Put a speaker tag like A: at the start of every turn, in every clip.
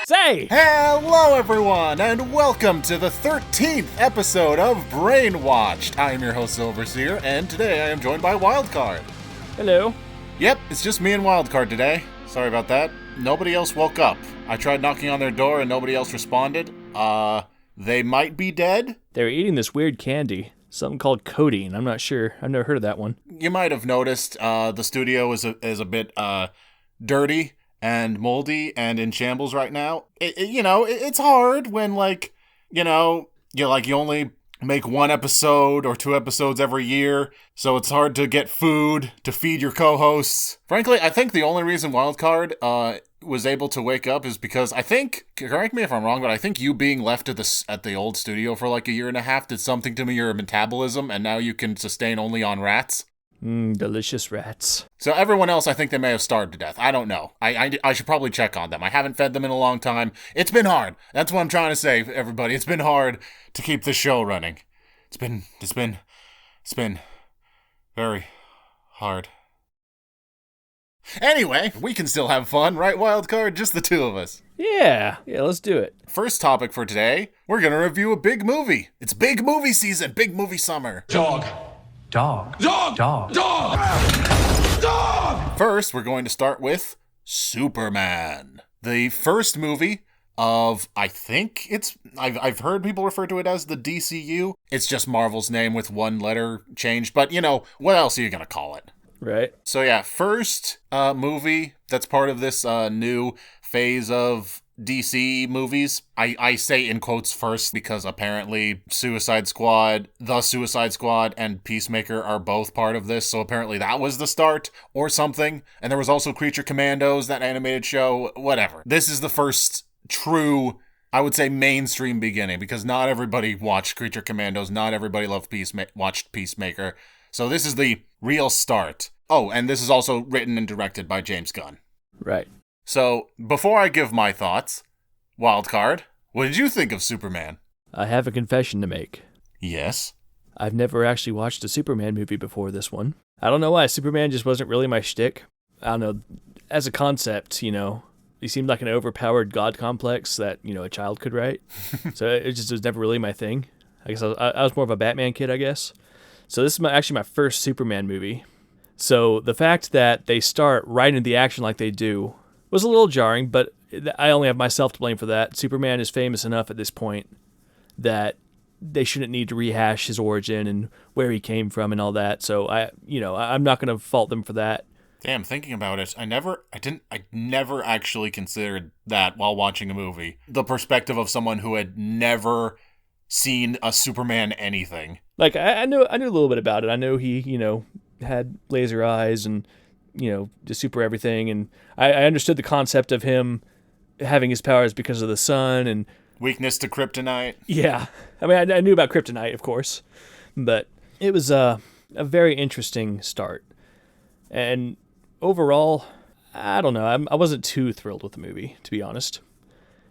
A: Say!
B: Hello, everyone, and welcome to the 13th episode of BrainWatched. I am your host, Overseer, and today I am joined by Wildcard.
A: Hello.
B: Yep, it's just me and Wildcard today. Sorry about that. Nobody else woke up. I tried knocking on their door and nobody else responded. They might be dead?
A: They were eating this weird candy. Something called codeine. I'm not sure. I've never heard of that one.
B: You might have noticed the studio is a bit dirty and moldy and in shambles right now. It's hard when, you only make one episode or two episodes every year, so it's hard to get food to feed your co-hosts. Frankly, I think the only reason Wildcard was able to wake up is because I think, correct me if I'm wrong, but I think you being left at the old studio for like a year and a half did something to your metabolism, and now you can sustain only on rats.
A: Delicious rats.
B: So everyone else, I think they may have starved to death. I don't know. I should probably check on them. I haven't fed them in a long time. It's been hard. That's what I'm trying to say, everybody. It's been hard to keep this show running. It's been very hard. Anyway, we can still have fun, right, Wildcard? Just the two of us.
A: Yeah, let's do it.
B: First topic for today, we're going to review a big movie. It's big movie season, big movie summer.
C: Dog.
B: First, we're going to start with Superman. The first movie of, I think I've heard people refer to it as the DCU. It's just Marvel's name with one letter changed, but what else are you going to call it?
A: Right.
B: So yeah, first movie that's part of this new phase of DC movies. I say in quotes first because apparently The Suicide Squad, and Peacemaker are both part of this, so apparently that was the start or something. And there was also Creature Commandos, that animated show, whatever. This is the first true, I would say, mainstream beginning, because not everybody watched Creature Commandos, not everybody watched Peacemaker. So this is the real start. Oh, and this is also written and directed by James Gunn.
A: Right.
B: So, before I give my thoughts, Wildcard, what did you think of Superman?
A: I have a confession to make.
B: Yes?
A: I've never actually watched a Superman movie before this one. I don't know why. Superman just wasn't really my shtick. I don't know. As a concept, he seemed like an overpowered god complex that, a child could write. So it just was never really my thing. I guess I was more of a Batman kid, I guess. So this is actually my first Superman movie. So the fact that they start right into the action like they do was a little jarring, but I only have myself to blame for that. Superman is famous enough at this point that they shouldn't need to rehash his origin and where he came from and all that. So I'm not going to fault them for that.
B: Damn, thinking about it, I never actually considered that while watching a movie. The perspective of someone who had never seen a Superman anything.
A: Like I knew a little bit about it. I know he, had laser eyes and just super everything, and I understood the concept of him having his powers because of the sun and
B: weakness to kryptonite.
A: Yeah, I mean I knew about kryptonite, of course, but it was a very interesting start. And overall, I don't know, I wasn't too thrilled with the movie, to be honest.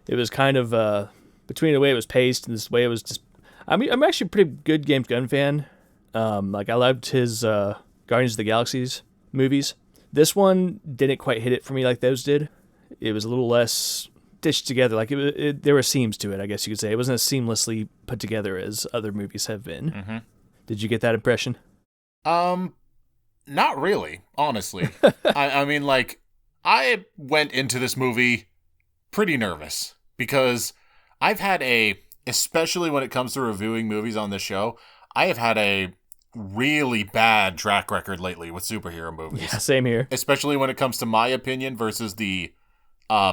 A: It was kind of between the way it was paced and this way it was just. I mean, I'm actually a pretty good James Gunn fan. I loved his Guardians of the Galaxy's movies. This one didn't quite hit it for me like those did. It was a little less stitched together. Like there were seams to it, I guess you could say. It wasn't as seamlessly put together as other movies have been.
B: Mm-hmm.
A: Did you get that impression?
B: Not really, honestly. I mean, I went into this movie pretty nervous because I've had especially when it comes to reviewing movies on this show, I have had a really bad track record lately with superhero movies.
A: Yeah, same here.
B: Especially when it comes to my opinion versus the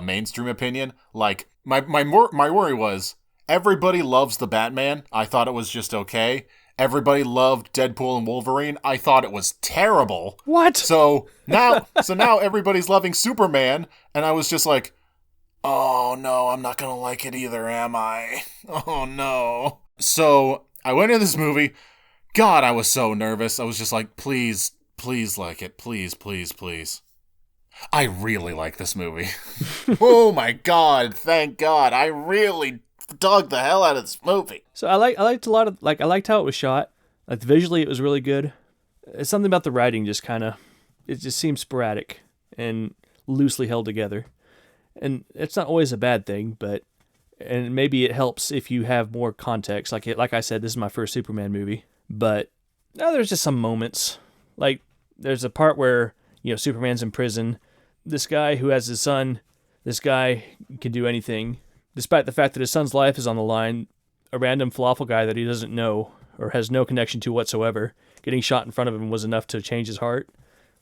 B: mainstream opinion. Like, my worry was, everybody loves the Batman. I thought it was just okay. Everybody loved Deadpool and Wolverine. I thought it was terrible.
A: What?
B: So now everybody's loving Superman, and I was just like, oh no, I'm not gonna like it either, am I? Oh no. So I went into this movie. God, I was so nervous. I was just like, please like it. Please, please, please. I really like this movie. Oh my God, thank God. I really dug the hell out of this movie.
A: So I liked a lot of, I liked how it was shot. Like, visually it was really good. It's something about the writing just kind of, it just seemed sporadic. And loosely held together. And it's not always a bad thing, and maybe it helps if you have more context. Like I said, this is my first Superman movie, but now there's just some moments. Like there's a part where, Superman's in prison. This guy who has his son, this guy can do anything, despite the fact that his son's life is on the line. A random falafel guy that he doesn't know or has no connection to whatsoever, getting shot in front of him was enough to change his heart.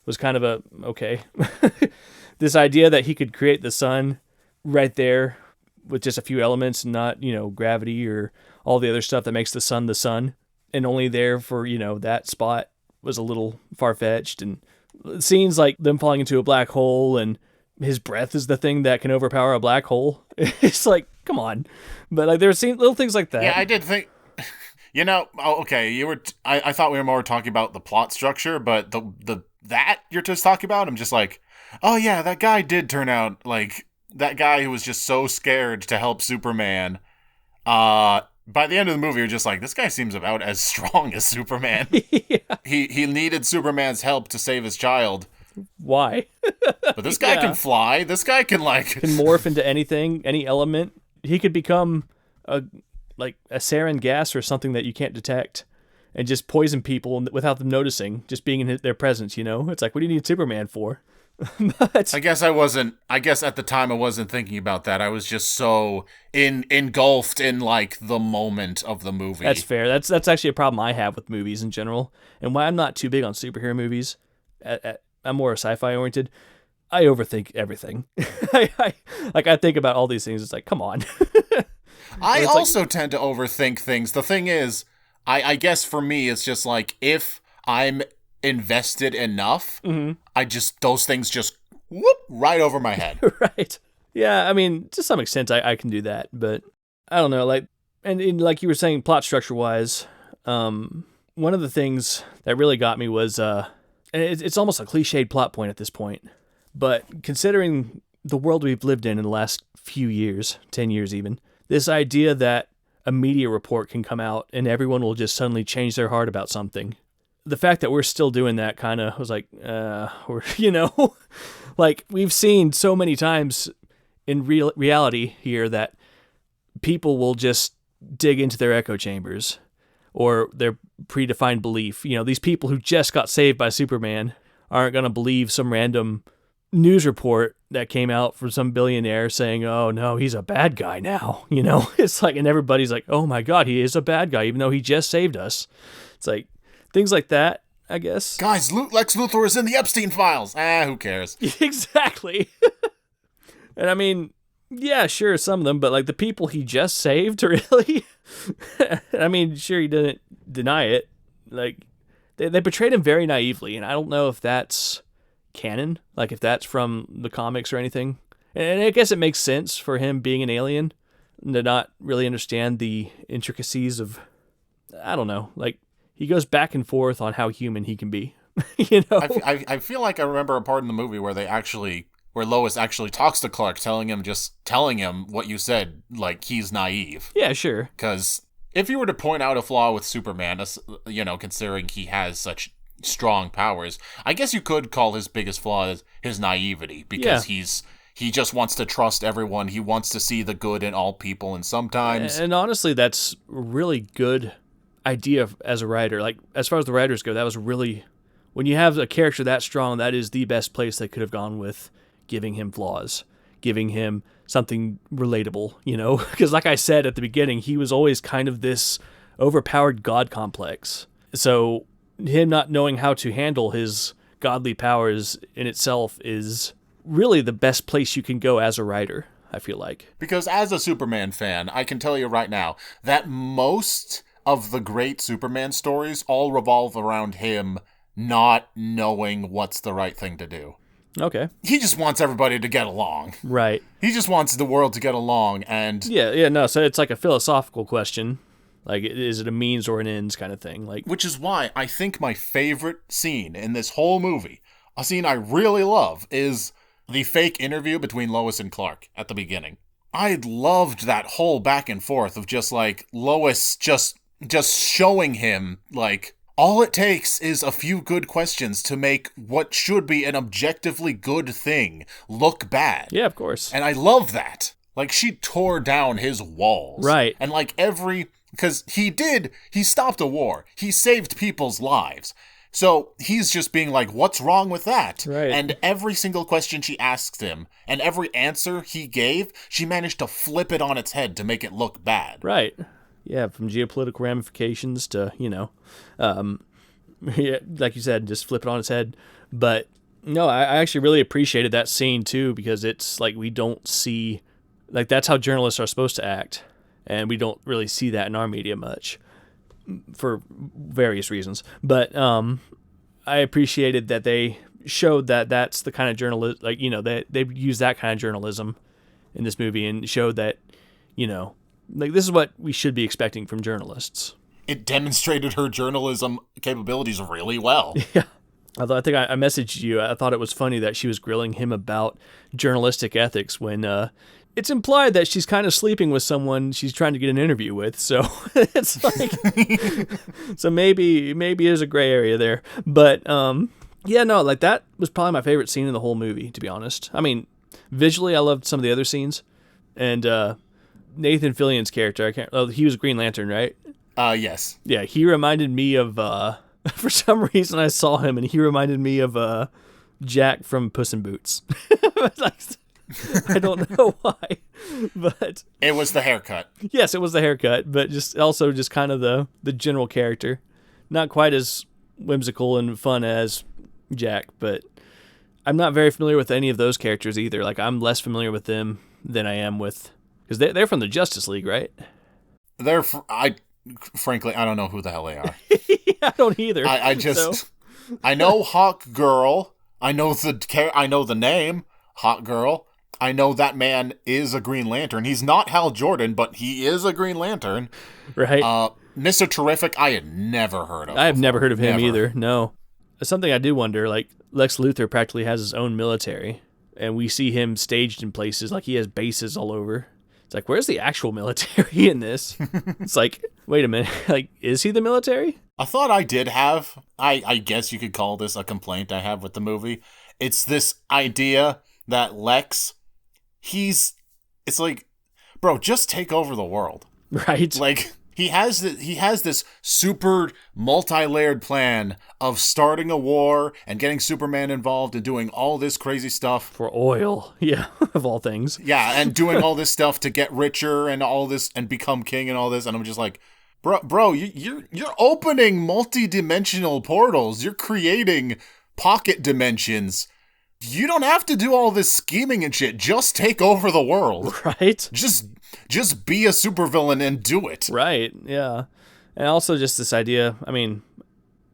A: Was kind of okay. This idea that he could create the sun right there with just a few elements and not, gravity or all the other stuff that makes the sun, and only there for, that spot was a little far-fetched. And scenes like them falling into a black hole and his breath is the thing that can overpower a black hole. It's like, come on. But like there's little things like that.
B: Yeah, I did think, okay, I thought we were more talking about the plot structure, but that you're just talking about, I'm just like, oh yeah, that guy did turn out like that guy who was just so scared to help Superman. By the end of the movie, you're just like, this guy seems about as strong as Superman.
A: Yeah.
B: He needed Superman's help to save his child.
A: Why?
B: But this guy can fly. This guy can
A: can morph into anything, any element. He could become a sarin gas or something that you can't detect and just poison people without them noticing, just being in their presence, It's like, what do you need Superman for? But
B: I guess at the time I wasn't thinking about that. I was just so engulfed in like the moment of the movie.
A: That's fair. That's actually a problem I have with movies in general, and why I'm not too big on superhero movies. I'm more sci-fi oriented. I overthink everything. I think about all these things. It's like, come on.
B: I also tend to overthink things. The thing is, I guess for me, it's just like if I'm invested enough, those things just whoop right over my head.
A: Right. Yeah, I mean, to some extent I can do that, but I don't know, and like you were saying, plot structure wise, one of the things that really got me was it's almost a cliched plot point at this point, but considering the world we've lived in the last few years, 10 years even, this idea that a media report can come out and everyone will just suddenly change their heart about something. The fact that we're still doing that kind of was like, like we've seen so many times in reality here that people will just dig into their echo chambers or their predefined belief. These people who just got saved by Superman aren't going to believe some random news report that came out from some billionaire saying, oh no, he's a bad guy now. It's like, and everybody's like, oh my God, he is a bad guy, even though he just saved us. It's like, things like that, I guess.
B: Guys, Lex Luthor is in the Epstein files. Who cares?
A: Exactly. And I mean, yeah, sure, some of them, but like the people he just saved, really? I mean, sure, he didn't deny it. Like, they portrayed him very naively, and I don't know if that's canon, like if that's from the comics or anything. And I guess it makes sense for him being an alien to not really understand the intricacies of, I don't know, like, he goes back and forth on how human he can be,
B: I feel like I remember a part in the movie where where Lois actually talks to Clark, telling him what you said, like he's naive.
A: Yeah, sure.
B: Because if you were to point out a flaw with Superman, considering he has such strong powers, I guess you could call his biggest flaw his naivety, because he just wants to trust everyone. He wants to see the good in all people, and sometimes...
A: And honestly, that's a really good idea as a writer. Like, as far as the writers go, that was really... When you have a character that strong, that is the best place they could have gone with giving him flaws, giving him something relatable, Because like I said at the beginning, he was always kind of this overpowered god complex. So him not knowing how to handle his godly powers in itself is really the best place you can go as a writer, I feel like.
B: Because as a Superman fan, I can tell you right now that most of the great Superman stories all revolve around him not knowing what's the right thing to do.
A: Okay.
B: He just wants everybody to get along.
A: Right.
B: He just wants the world to get along, and...
A: No, so it's like a philosophical question. Like, is it a means or an ends kind of thing? Like,
B: which is why I think my favorite scene in this whole movie, a scene I really love, is the fake interview between Lois and Clark at the beginning. I loved that whole back and forth of just, like, Lois just showing him, like, All it takes is a few good questions to make what should be an objectively good thing look bad.
A: Yeah, of course.
B: And I love that. Like, she tore down his walls.
A: Right.
B: And like because he stopped a war. He saved people's lives. So he's just being like, what's wrong with that?
A: Right.
B: And every single question she asked him, and every answer he gave, she managed to flip it on its head to make it look bad.
A: Right. Yeah, from geopolitical ramifications to, yeah, like you said, just flip it on its head. But no, I actually really appreciated that scene too, because it's like we don't see, like that's how journalists are supposed to act. And we don't really see that in our media much for various reasons. But I appreciated that they showed that that's the kind of journalism, like, they use that kind of journalism in this movie and showed that, like this is what we should be expecting from journalists.
B: It demonstrated her journalism capabilities really well.
A: Yeah. Although I think I messaged you, I thought it was funny that she was grilling him about journalistic ethics when it's implied that she's kind of sleeping with someone she's trying to get an interview with. So it's like, so maybe there's a gray area there. But yeah, no, like that was probably my favorite scene in the whole movie, to be honest. I mean, visually, I loved some of the other scenes. And Nathan Fillion's character, he was Green Lantern, right?
B: Yes.
A: Yeah, he reminded me of, for some reason I saw him and he reminded me of Jack from Puss in Boots. I don't know why, but
B: it was the haircut.
A: Yes, it was the haircut, but just kind of the general character. Not quite as whimsical and fun as Jack, but I'm not very familiar with any of those characters either. Like, I'm less familiar with them than I am with, because they're from the Justice League, right?
B: Frankly, I don't know who the hell they are.
A: I don't either.
B: I know Hawk Girl. I know the name Hawk Girl. I know that man is a Green Lantern. He's not Hal Jordan, but he is a Green Lantern.
A: Right.
B: Mr. Terrific, I had never heard of.
A: I have never heard of him either. No. Something I do wonder, like Lex Luthor practically has his own military, and we see him staged in places like he has bases all over. It's like, where's the actual military in this? It's like, wait a minute, like, is he the military?
B: I thought I did have, I guess you could call this a complaint I have with the movie. It's this idea that Lex, it's like, bro, just take over the world.
A: Right.
B: Like, he has this super multi-layered plan of starting a war and getting Superman involved and doing all this crazy stuff.
A: For oil. Yeah, of all things.
B: Yeah, and doing all this stuff to get richer and all this and become king and all this. And I'm just like, bro, you're opening multi-dimensional portals. You're creating pocket dimensions. You don't have to do all this scheming and shit. Just take over the world.
A: Right?
B: Just be a supervillain and do it.
A: Right, yeah. And also just this idea, I mean,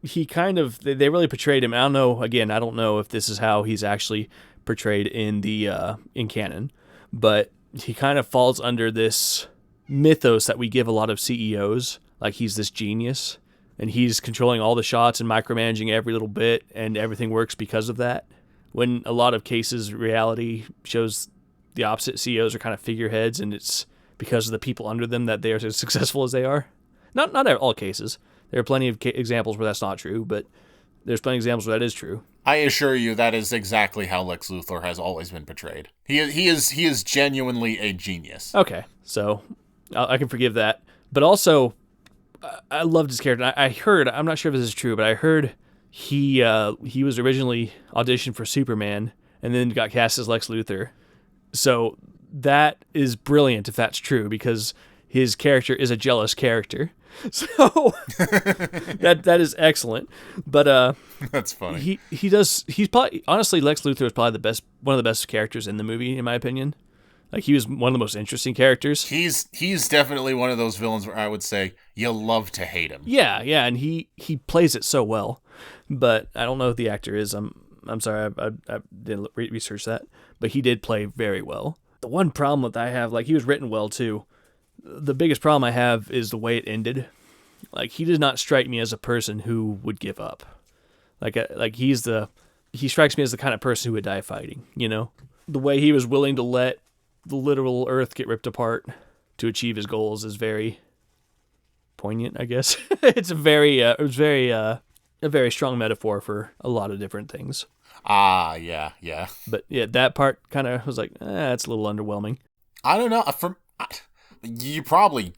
A: he kind of, they really portrayed him. I don't know if this is how he's actually portrayed in in canon, but he kind of falls under this mythos that we give a lot of CEOs, like he's this genius, and he's controlling all the shots and micromanaging every little bit, and everything works because of that. When a lot of cases, reality shows the opposite. CEOs are kind of figureheads, and it's because of the people under them that they are as successful as they are. Not all cases. There are plenty of examples where that's not true, but there's plenty of examples where that is true.
B: I assure you that is exactly how Lex Luthor has always been portrayed. He is genuinely a genius.
A: Okay, so I can forgive that. But also, I loved his character. I heard, I'm not sure if this is true, but I heard he was originally auditioned for Superman and then got cast as Lex Luthor. So that is brilliant if that's true, because his character is a jealous character. So that is excellent. But
B: that's funny.
A: He's probably, honestly, Lex Luthor is probably one of the best characters in the movie, in my opinion. Like, he was one of the most interesting characters.
B: He's definitely one of those villains where I would say you love to hate him.
A: Yeah, and he plays it so well. But I don't know who the actor is. I'm sorry, I didn't research that. But he did play very well. The one problem that I have, like, he was written well too. The biggest problem I have is the way it ended. Like, he does not strike me as a person who would give up. Like he strikes me as the kind of person who would die fighting, you know? The way he was willing to let the literal earth get ripped apart to achieve his goals is very poignant, I guess. It's a very strong metaphor for a lot of different things.
B: Yeah.
A: But yeah, that part kind of was like, it's a little underwhelming.
B: I don't know. You probably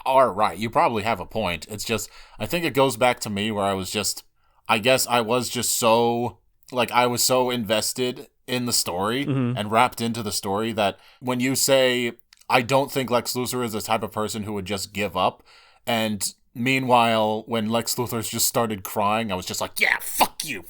B: are right. You probably have a point. It's just, I think it goes back to me where I was just so, like, I was so invested in the story and wrapped into the story that when you say, I don't think Lex Luthor is the type of person who would just give up, and meanwhile, when Lex Luthor just started crying, I was just like, yeah, fuck you.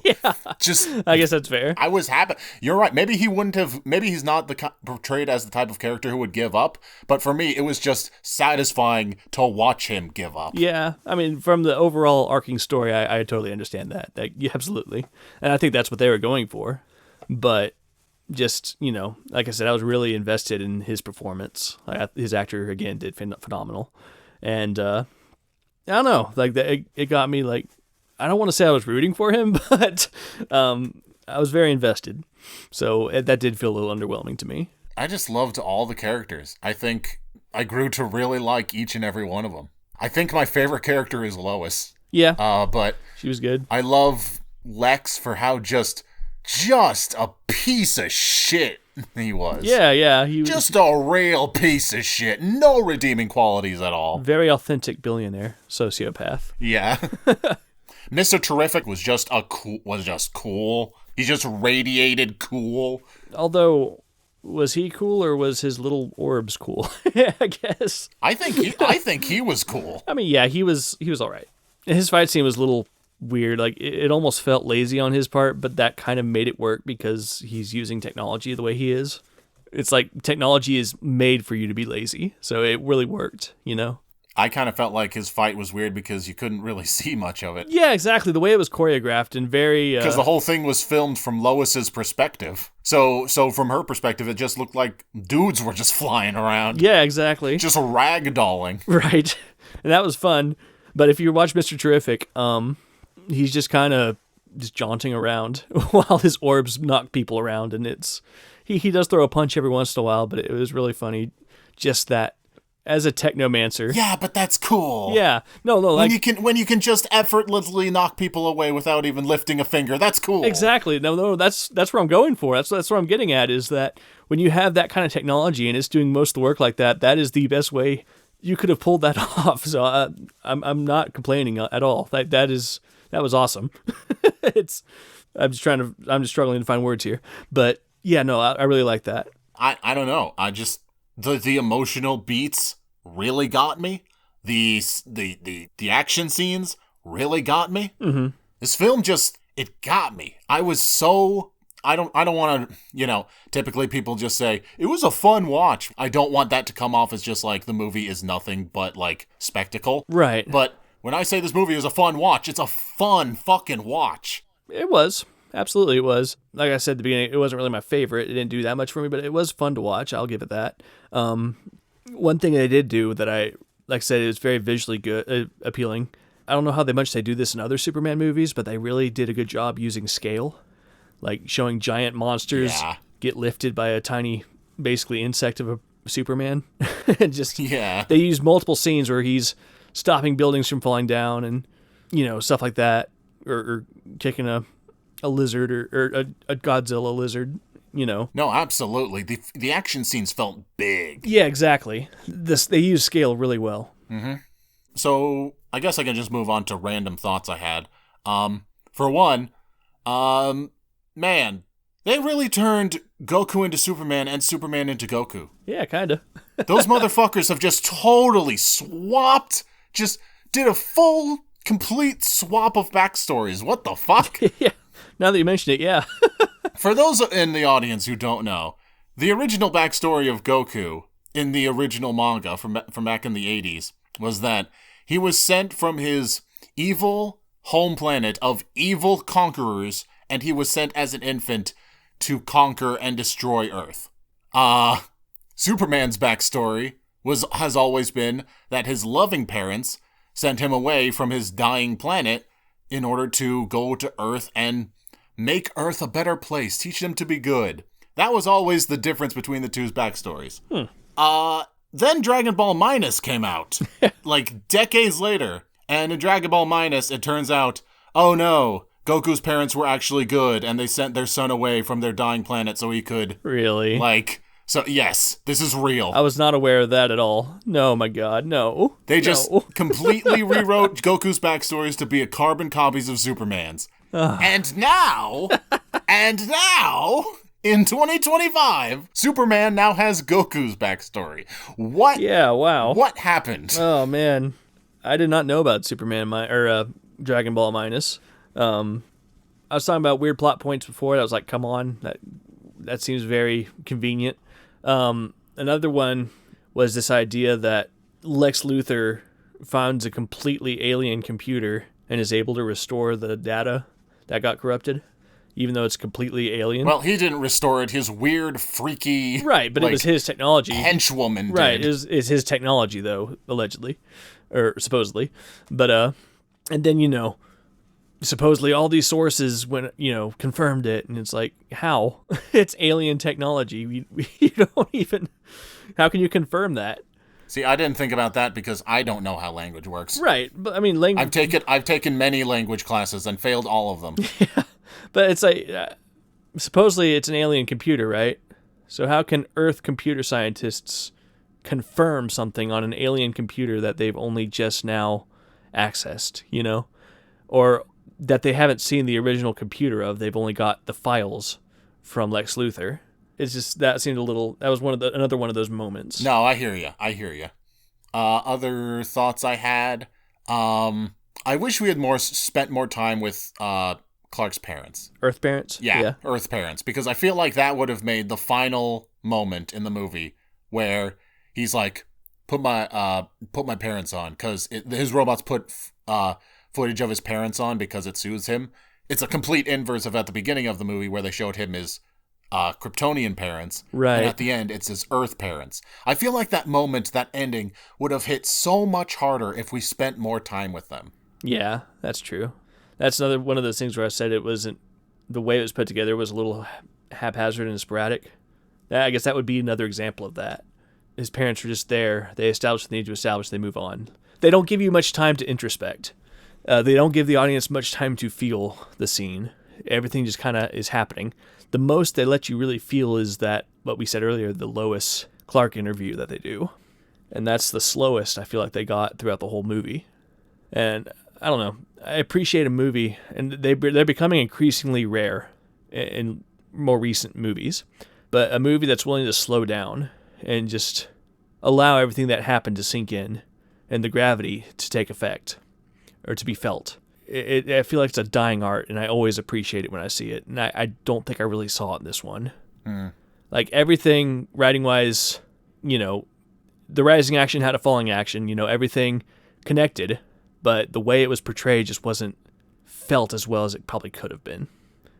A: Yeah.
B: Just,
A: I guess that's fair.
B: I was happy. You're right. Maybe he's not portrayed as the type of character who would give up, but for me, it was just satisfying to watch him give up.
A: Yeah, I mean, from the overall arcing story, I totally understand that. Yeah, absolutely. And I think that's what they were going for. But just, like I said, I was really invested in his performance. His actor, again, did phenomenal. And I don't know, like it got me, like, I don't want to say I was rooting for him, but I was very invested. So that did feel a little underwhelming to me.
B: I just loved all the characters. I think I grew to really like each and every one of them. I think my favorite character is Lois.
A: Yeah.
B: But
A: she was good.
B: I love Lex for how just a piece of shit he was.
A: Yeah. He was
B: just a real piece of shit. No redeeming qualities at all.
A: Very authentic billionaire sociopath.
B: Yeah. Mr. Terrific was just cool. He just radiated cool.
A: Although, was he cool or was his little orbs cool? I guess.
B: I think he was cool.
A: I mean, yeah, he was all right. His fight scene was a little weird. Like, it almost felt lazy on his part, but that kind of made it work because he's using technology the way he is. It's like technology is made for you to be lazy, so it really worked,
B: I kind of felt like his fight was weird because you couldn't really see much of it.
A: Yeah, exactly. The way it was choreographed and very...
B: Because the whole thing was filmed from Lois's perspective. So from her perspective, it just looked like dudes were just flying around.
A: Yeah, exactly.
B: Just ragdolling.
A: Right. And that was fun. But if you watch Mr. Terrific, he's just kind of just jaunting around while his orbs knock people around. And he does throw a punch every once in a while, but it was really funny. Just that. As a technomancer.
B: Yeah, but that's cool.
A: Yeah. No, like...
B: When you can just effortlessly knock people away without even lifting a finger, that's cool.
A: Exactly. No, that's where I'm going for. That's what I'm getting at, is that when you have that kind of technology and it's doing most of the work like that, that is the best way you could have pulled that off. So I'm not complaining at all. That was awesome. I'm just struggling to find words here. But yeah, no, I really like that.
B: I don't know. I just... The emotional beats really got me. The action scenes really got me.
A: Mm-hmm.
B: This film it got me. I was so... I don't want to, typically people just say, it was a fun watch. I don't want that to come off as just like the movie is nothing but like spectacle.
A: Right.
B: But when I say this movie is a fun watch, it's a fun fucking watch.
A: It was. Absolutely, it was. Like I said at the beginning, it wasn't really my favorite. It didn't do that much for me, but it was fun to watch. I'll give it that. One thing they did do that like I said, it was very visually good, appealing. I don't know how much they do this in other Superman movies, but they really did a good job using scale, like showing giant monsters get lifted by a tiny, basically insect of a Superman. And they use multiple scenes where he's stopping buildings from falling down and stuff like that, or kicking a lizard or a Godzilla lizard, No,
B: absolutely. The action scenes felt big.
A: Yeah, exactly. They use scale really well.
B: Mm-hmm. So I guess I can just move on to random thoughts I had. For one, man, they really turned Goku into Superman and Superman into Goku.
A: Yeah, kind of.
B: Those motherfuckers have just totally swapped, just did a full, complete swap of backstories. What the fuck?
A: Yeah. Now that you mention it, yeah.
B: For those in the audience who don't know, the original backstory of Goku in the original manga from back in the 80s was that he was sent from his evil home planet of evil conquerors, and he was sent as an infant to conquer and destroy Earth. Superman's backstory has always been that his loving parents sent him away from his dying planet in order to go to Earth and make Earth a better place, teach them to be good. That was always the difference between the two's backstories. then Dragon Ball Minus came out, like decades later. And in Dragon Ball Minus, it turns out, oh no, Goku's parents were actually good, and they sent their son away from their dying planet so he could...
A: Really?
B: So yes, this is real.
A: I was not aware of that at all. No, my God, no.
B: They just completely rewrote Goku's backstories to be a carbon copies of Superman's. And now, in 2025, Superman now has Goku's backstory. What?
A: Yeah, wow.
B: What happened?
A: Oh, man. I did not know about Superman, Dragon Ball Minus. I was talking about weird plot points before. I was like, come on, that seems very convenient. Another one was this idea that Lex Luthor finds a completely alien computer and is able to restore the data that got corrupted, even though it's completely alien.
B: Well, he didn't restore it. His weird, freaky...
A: Right, but it was his technology.
B: Henchwoman did.
A: Right, is his technology, though, allegedly. Or supposedly. But, and then, supposedly all these sources confirmed it, and it's like, how? It's alien technology. You don't even... How can you confirm that?
B: See, I didn't think about that because I don't know how language works.
A: Right, but I mean, language...
B: I've taken many language classes and failed all of them.
A: Yeah, but it's like, supposedly it's an alien computer, right? So how can Earth computer scientists confirm something on an alien computer that they've only just now accessed, or that they haven't seen the original computer of? They've only got the files from Lex Luthor. It's just, that seemed a little, that was another one of those moments.
B: No, I hear you. Other thoughts I had, I wish we had spent more time with Clark's parents.
A: Earth parents?
B: Yeah, Earth parents, because I feel like that would have made the final moment in the movie where he's like, put my parents on, because his robots put footage of his parents on because it soothes him. It's a complete inverse of at the beginning of the movie where they showed him his Kryptonian parents.
A: Right.
B: And at the end, it's his Earth parents. I feel like that moment, that ending, would have hit so much harder if we spent more time with them.
A: Yeah, that's true. That's another one of those things where I said it wasn't, the way it was put together was a little haphazard and sporadic. I guess that would be another example of that. His parents were just there. They establish what they need to establish. They move on. They don't give you much time to introspect. They don't give the audience much time to feel the scene. Everything just kind of is happening. The most they let you really feel is that, what we said earlier, the Lois Clark interview that they do. And that's the slowest I feel like they got throughout the whole movie. And I don't know. I appreciate a movie, and they're becoming increasingly rare in more recent movies. But a movie that's willing to slow down and just allow everything that happened to sink in and the gravity to take effect or to be felt. I feel like it's a dying art, and I always appreciate it when I see it. And I don't think I really saw it in this one. Like, everything, writing-wise, the rising action had a falling action, everything connected, but the way it was portrayed just wasn't felt as well as it probably could have been.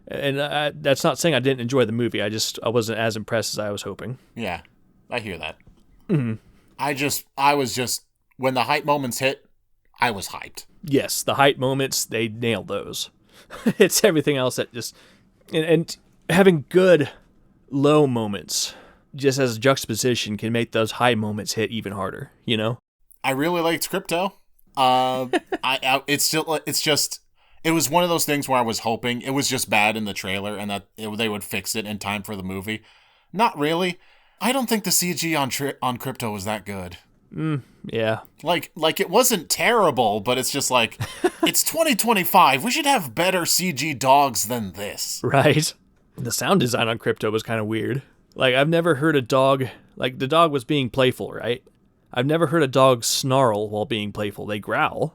A: And that's not saying I didn't enjoy the movie. I wasn't as impressed as I was hoping.
B: Yeah, I hear that.
A: Mm-hmm.
B: I was just, when the hype moments hit, I was hyped.
A: Yes, the hype moments, they nailed those. It's everything else that just... And having good low moments, just as a juxtaposition, can make those high moments hit even harder,
B: I really liked Crypto. It was one of those things where I was hoping it was just bad in the trailer and that they would fix it in time for the movie. Not really. I don't think the CG on Crypto was that good.
A: Yeah.
B: Like it wasn't terrible, but it's just like, it's 2025. We should have better CG dogs than this.
A: Right. The sound design on Crypto was kind of weird. Like, I've never heard a dog, like, the dog was being playful, right? I've never heard a dog snarl while being playful. They growl.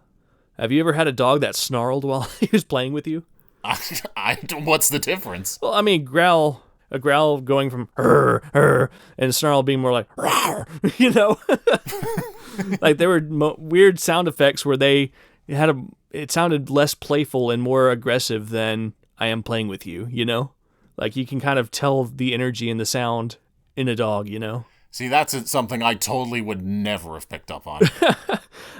A: Have you ever had a dog that snarled while he was playing with you?
B: What's the difference?
A: Well, I mean, a growl going from and snarl being more like rawr, like there were weird sound effects where they it sounded less playful and more aggressive than I am playing with you, like you can kind of tell the energy in the sound in a dog,
B: See, that's something I totally would never have picked up on.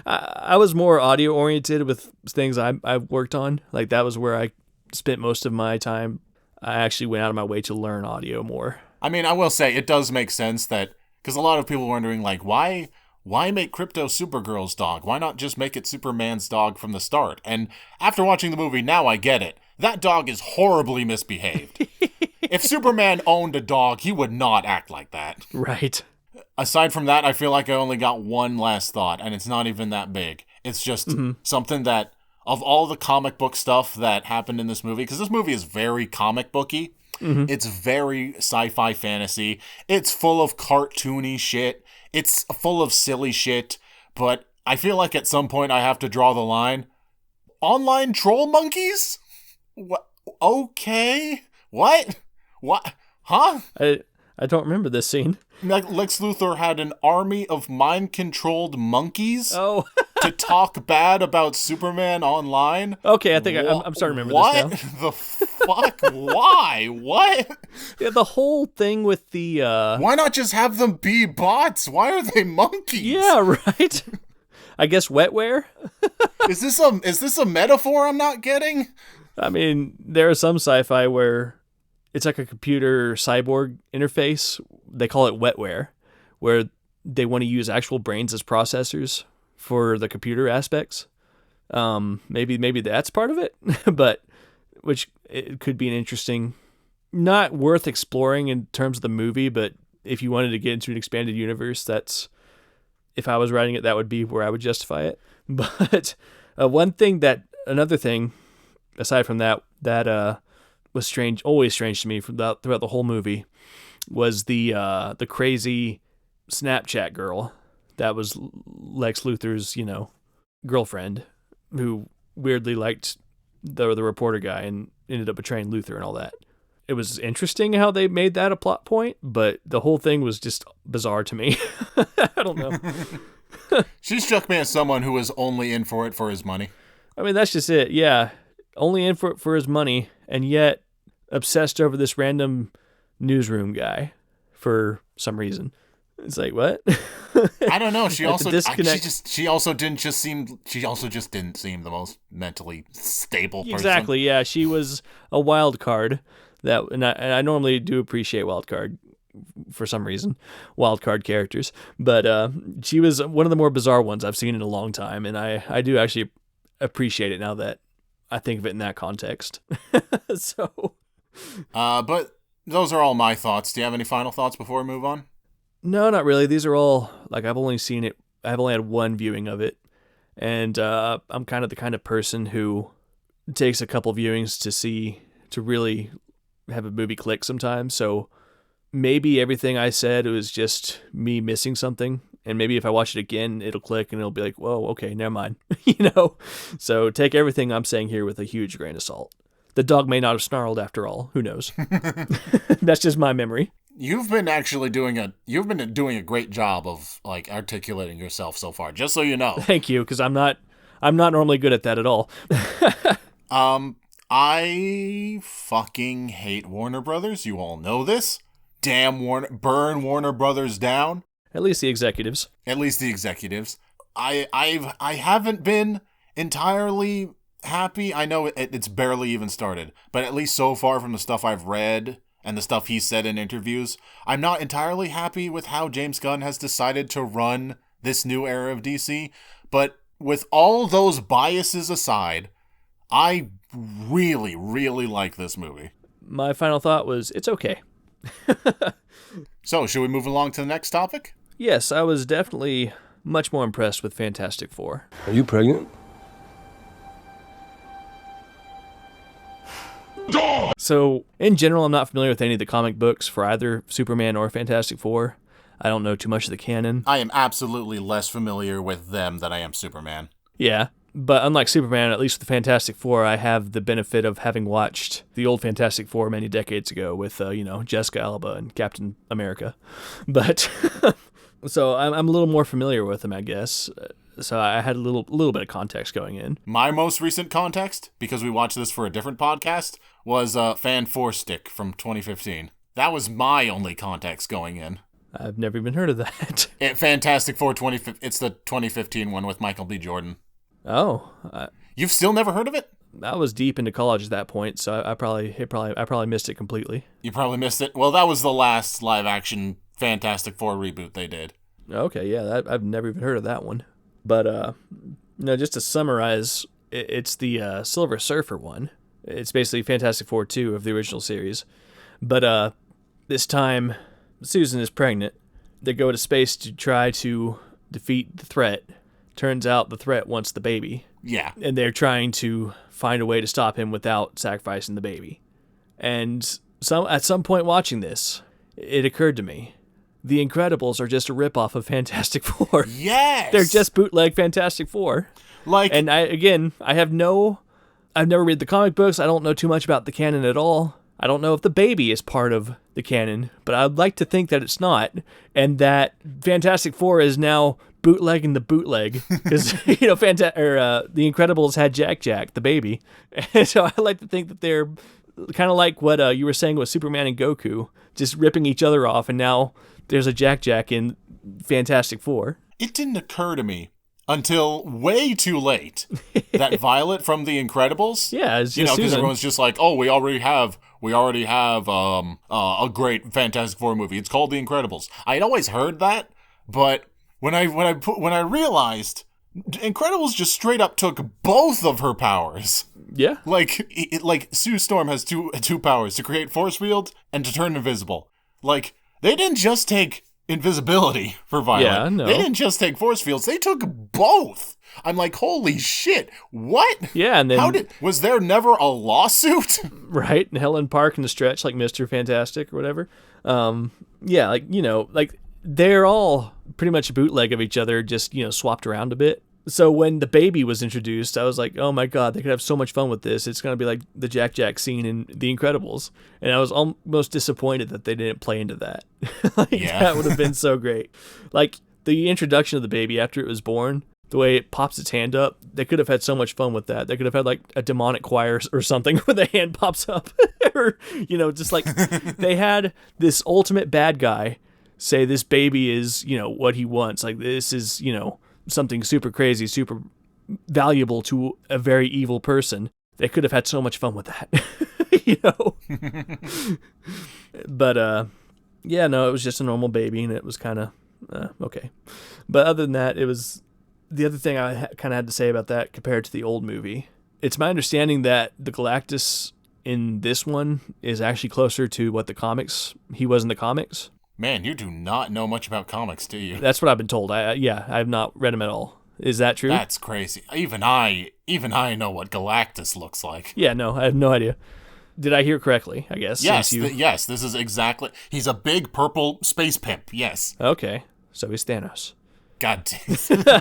A: I was more audio oriented with things I've worked on. Like, that was where I spent most of my time. I actually went out of my way to learn audio more.
B: I mean, I will say it does make sense that Because a lot of people wondering, like, why make Crypto Supergirl's dog? Why not just make it Superman's dog from the start? And after watching the movie, now I get it. That dog is horribly misbehaved. If Superman owned a dog, he would not act like that.
A: Right.
B: Aside from that, I feel like I only got one last thought, and it's not even that big. It's just something that, of all the comic book stuff that happened in this movie, because this movie is very comic booky, it's very sci-fi fantasy, it's full of cartoony shit, it's full of silly shit, but I feel like at some point I have to draw the line. Online troll monkeys? What? Okay. What? What? Huh?
A: I don't remember this scene.
B: Lex Luthor had an army of mind-controlled monkeys
A: to
B: talk bad about Superman online.
A: Okay, I think I'm starting to remember this now.
B: What the fuck? Why? What?
A: Yeah, the whole thing with the...
B: Why not just have them be bots? Why are they monkeys?
A: Yeah, right. I guess wetware?
B: Is this a metaphor I'm not getting?
A: I mean, there is some sci-fi where it's like a computer cyborg interface. They call it wetware, where they want to use actual brains as processors for the computer aspects. Maybe that's part of it, but which it could be an interesting, not worth exploring in terms of the movie, but if you wanted to get into an expanded universe, that's, if I was writing it, that would be where I would justify it. But another thing, aside from that was strange, always strange to me throughout the whole movie, was the crazy Snapchat girl that was Lex Luthor's, girlfriend, who weirdly liked the reporter guy and ended up betraying Luthor and all that. It was interesting how they made that a plot point, but the whole thing was just bizarre to me. I don't know.
B: She struck me as someone who was only in for it for his money.
A: I mean, that's just it. Yeah. Only in for his money, and yet obsessed over this random newsroom guy for some reason. It's like, what?
B: I don't know. She also
A: disconnect.
B: She also just didn't seem the most mentally stable person.
A: Exactly. Yeah, she was a wild card. And I normally do appreciate wild card for some reason, wild card characters, but she was one of the more bizarre ones I've seen in a long time, and I do actually appreciate it now that I think of it in that context. So,
B: but those are all my thoughts. Do you have any final thoughts before we move on?
A: No, not really. These are all, like, I've only had one viewing of it, and I'm kind of the kind of person who takes a couple viewings to really have a movie click sometimes. So maybe everything I said was just me missing something, and maybe if I watch it again, it'll click and it'll be like, whoa, okay, never mind. So take everything I'm saying here with a huge grain of salt. The dog may not have snarled after all. Who knows? That's just my memory.
B: You've been doing a great job of, like, articulating yourself so far, just so you know.
A: Thank you, because I'm not normally good at that at all.
B: I fucking hate Warner Brothers. You all know this. Damn burn Warner Brothers down.
A: At least the executives.
B: I haven't been entirely happy. I know it's barely even started, but at least so far from the stuff I've read and the stuff he's said in interviews, I'm not entirely happy with how James Gunn has decided to run this new era of DC. But with all those biases aside, I really, really like this movie.
A: My final thought was, it's okay.
B: So, should we move along to the next topic?
A: Yes, I was definitely much more impressed with Fantastic Four.
C: Are you pregnant?
A: So, in general, I'm not familiar with any of the comic books for either Superman or Fantastic Four. I don't know too much of the canon.
B: I am absolutely less familiar with them than I am Superman.
A: Yeah, but unlike Superman, at least with the Fantastic Four, I have the benefit of having watched the old Fantastic Four many decades ago with, Jessica Alba and Captain America. But, so I'm a little more familiar with them, I guess. So I had a little bit of context going in.
B: My most recent context, because we watched this for a different podcast, was Fan 4 Stick from 2015. That was my only context going in.
A: I've never even heard of that.
B: Fantastic Four 2015. It's the 2015 one with Michael B. Jordan.
A: Oh,
B: You've still never heard of it?
A: I was deep into college at that point, so I probably missed it completely.
B: You probably missed it. Well, that was the last live action Fantastic Four reboot they did.
A: Okay, yeah, I've never even heard of that one. But, just to summarize, it's the Silver Surfer one. It's basically Fantastic Four 2 of the original series. But this time, Susan is pregnant. They go to space to try to defeat the threat. Turns out the threat wants the baby.
B: Yeah.
A: And they're trying to find a way to stop him without sacrificing the baby. And at some point watching this, it occurred to me, The Incredibles are just a ripoff of Fantastic Four.
B: Yes!
A: They're just bootleg Fantastic Four. And I've never read the comic books. I don't know too much about the canon at all. I don't know if the baby is part of the canon, but I'd like to think that it's not, and that Fantastic Four is now bootlegging the bootleg, because The Incredibles had Jack, the baby, and so I like to think that they're kind of like what you were saying with Superman and Goku, just ripping each other off, and now there's a Jack in Fantastic Four.
B: It didn't occur to me until way too late that Violet from The Incredibles, because everyone's just like, oh, we already have a great Fantastic Four movie. It's called The Incredibles. I'd always heard that, but when I realized Incredibles just straight up took both of her powers.
A: Yeah.
B: Like Sue Storm has two powers, to create force field and to turn invisible. Like, they didn't just take invisibility for Violet.
A: Yeah, no.
B: They didn't just take force fields. They took both. I'm like, holy shit, what?
A: Yeah, and then...
B: was there never a lawsuit?
A: Right, and Helen Park in the stretch, like Mr. Fantastic or whatever. They're all pretty much a bootleg of each other, just, swapped around a bit. So when the baby was introduced, I was like, oh my god, they could have so much fun with this. It's going to be like the Jack scene in The Incredibles. And I was almost disappointed that they didn't play into that. That would have been so great. Like, the introduction of the baby after it was born, the way it pops its hand up, they could have had so much fun with that. They could have had like a demonic choir or something where the hand pops up. Or, just like they had this ultimate bad guy say this baby is, what he wants. Like, this is, something super crazy, super valuable to a very evil person. They could have had so much fun with that. But, it was just a normal baby, and it was kind of okay. But other than that, it was... The other thing I kind of had to say about that compared to the old movie, it's my understanding that the Galactus in this one is actually closer to what he was in the comics.
B: Man, you do not know much about comics, do you?
A: That's what I've been told. I have not read them at all. Is that true?
B: That's crazy. Even I know what Galactus looks like.
A: Yeah, no, I have no idea. Did I hear correctly, I guess?
B: Yes, yes, this is exactly... He's a big purple space pimp, yes.
A: Okay, so he's Thanos.
B: God damn.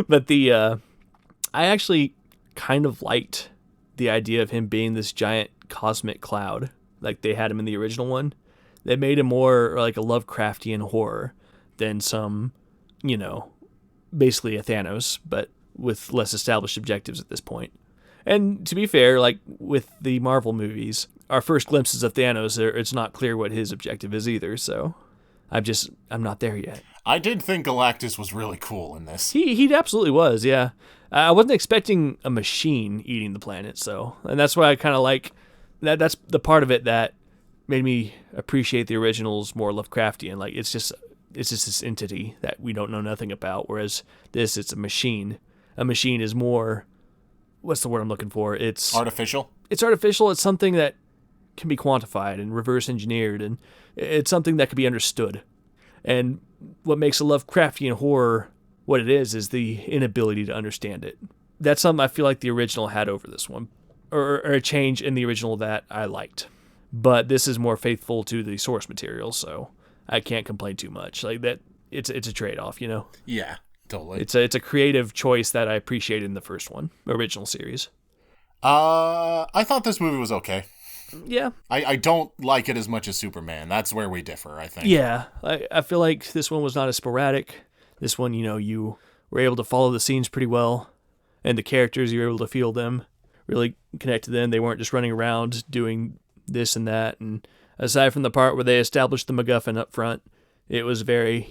A: But I actually kind of liked the idea of him being this giant cosmic cloud, like they had him in the original one. They made him more like a Lovecraftian horror than some, basically a Thanos, but with less established objectives at this point. And to be fair, like with the Marvel movies, our first glimpses of Thanos, it's not clear what his objective is either, so I'm not there yet.
B: I did think Galactus was really cool in this.
A: He absolutely was, yeah. I wasn't expecting a machine eating the planet, and that's why I kind of like that. That's the part of it that made me appreciate the originals more Lovecraftian. Like, it's just this entity that we don't know nothing about, whereas it's a machine. A machine is more, what's the word I'm looking for? It's
B: artificial.
A: It's artificial. It's something that can be quantified and reverse engineered, and it's something that can be understood. And what makes a Lovecraftian horror what it is the inability to understand it. That's something I feel like the original had over this one, or a change in the original that I liked. But this is more faithful to the source material, so I can't complain too much. Like that, it's a trade-off,
B: Yeah, totally.
A: It's a creative choice that I appreciated in the first one, original series.
B: I thought this movie was okay.
A: Yeah.
B: I don't like it as much as Superman. That's where we differ, I think.
A: Yeah, I feel like this one was not as sporadic. This one, you were able to follow the scenes pretty well, and the characters, you were able to feel them, really connect to them. They weren't just running around doing this and that, and aside from the part where they established the MacGuffin up front, it was very,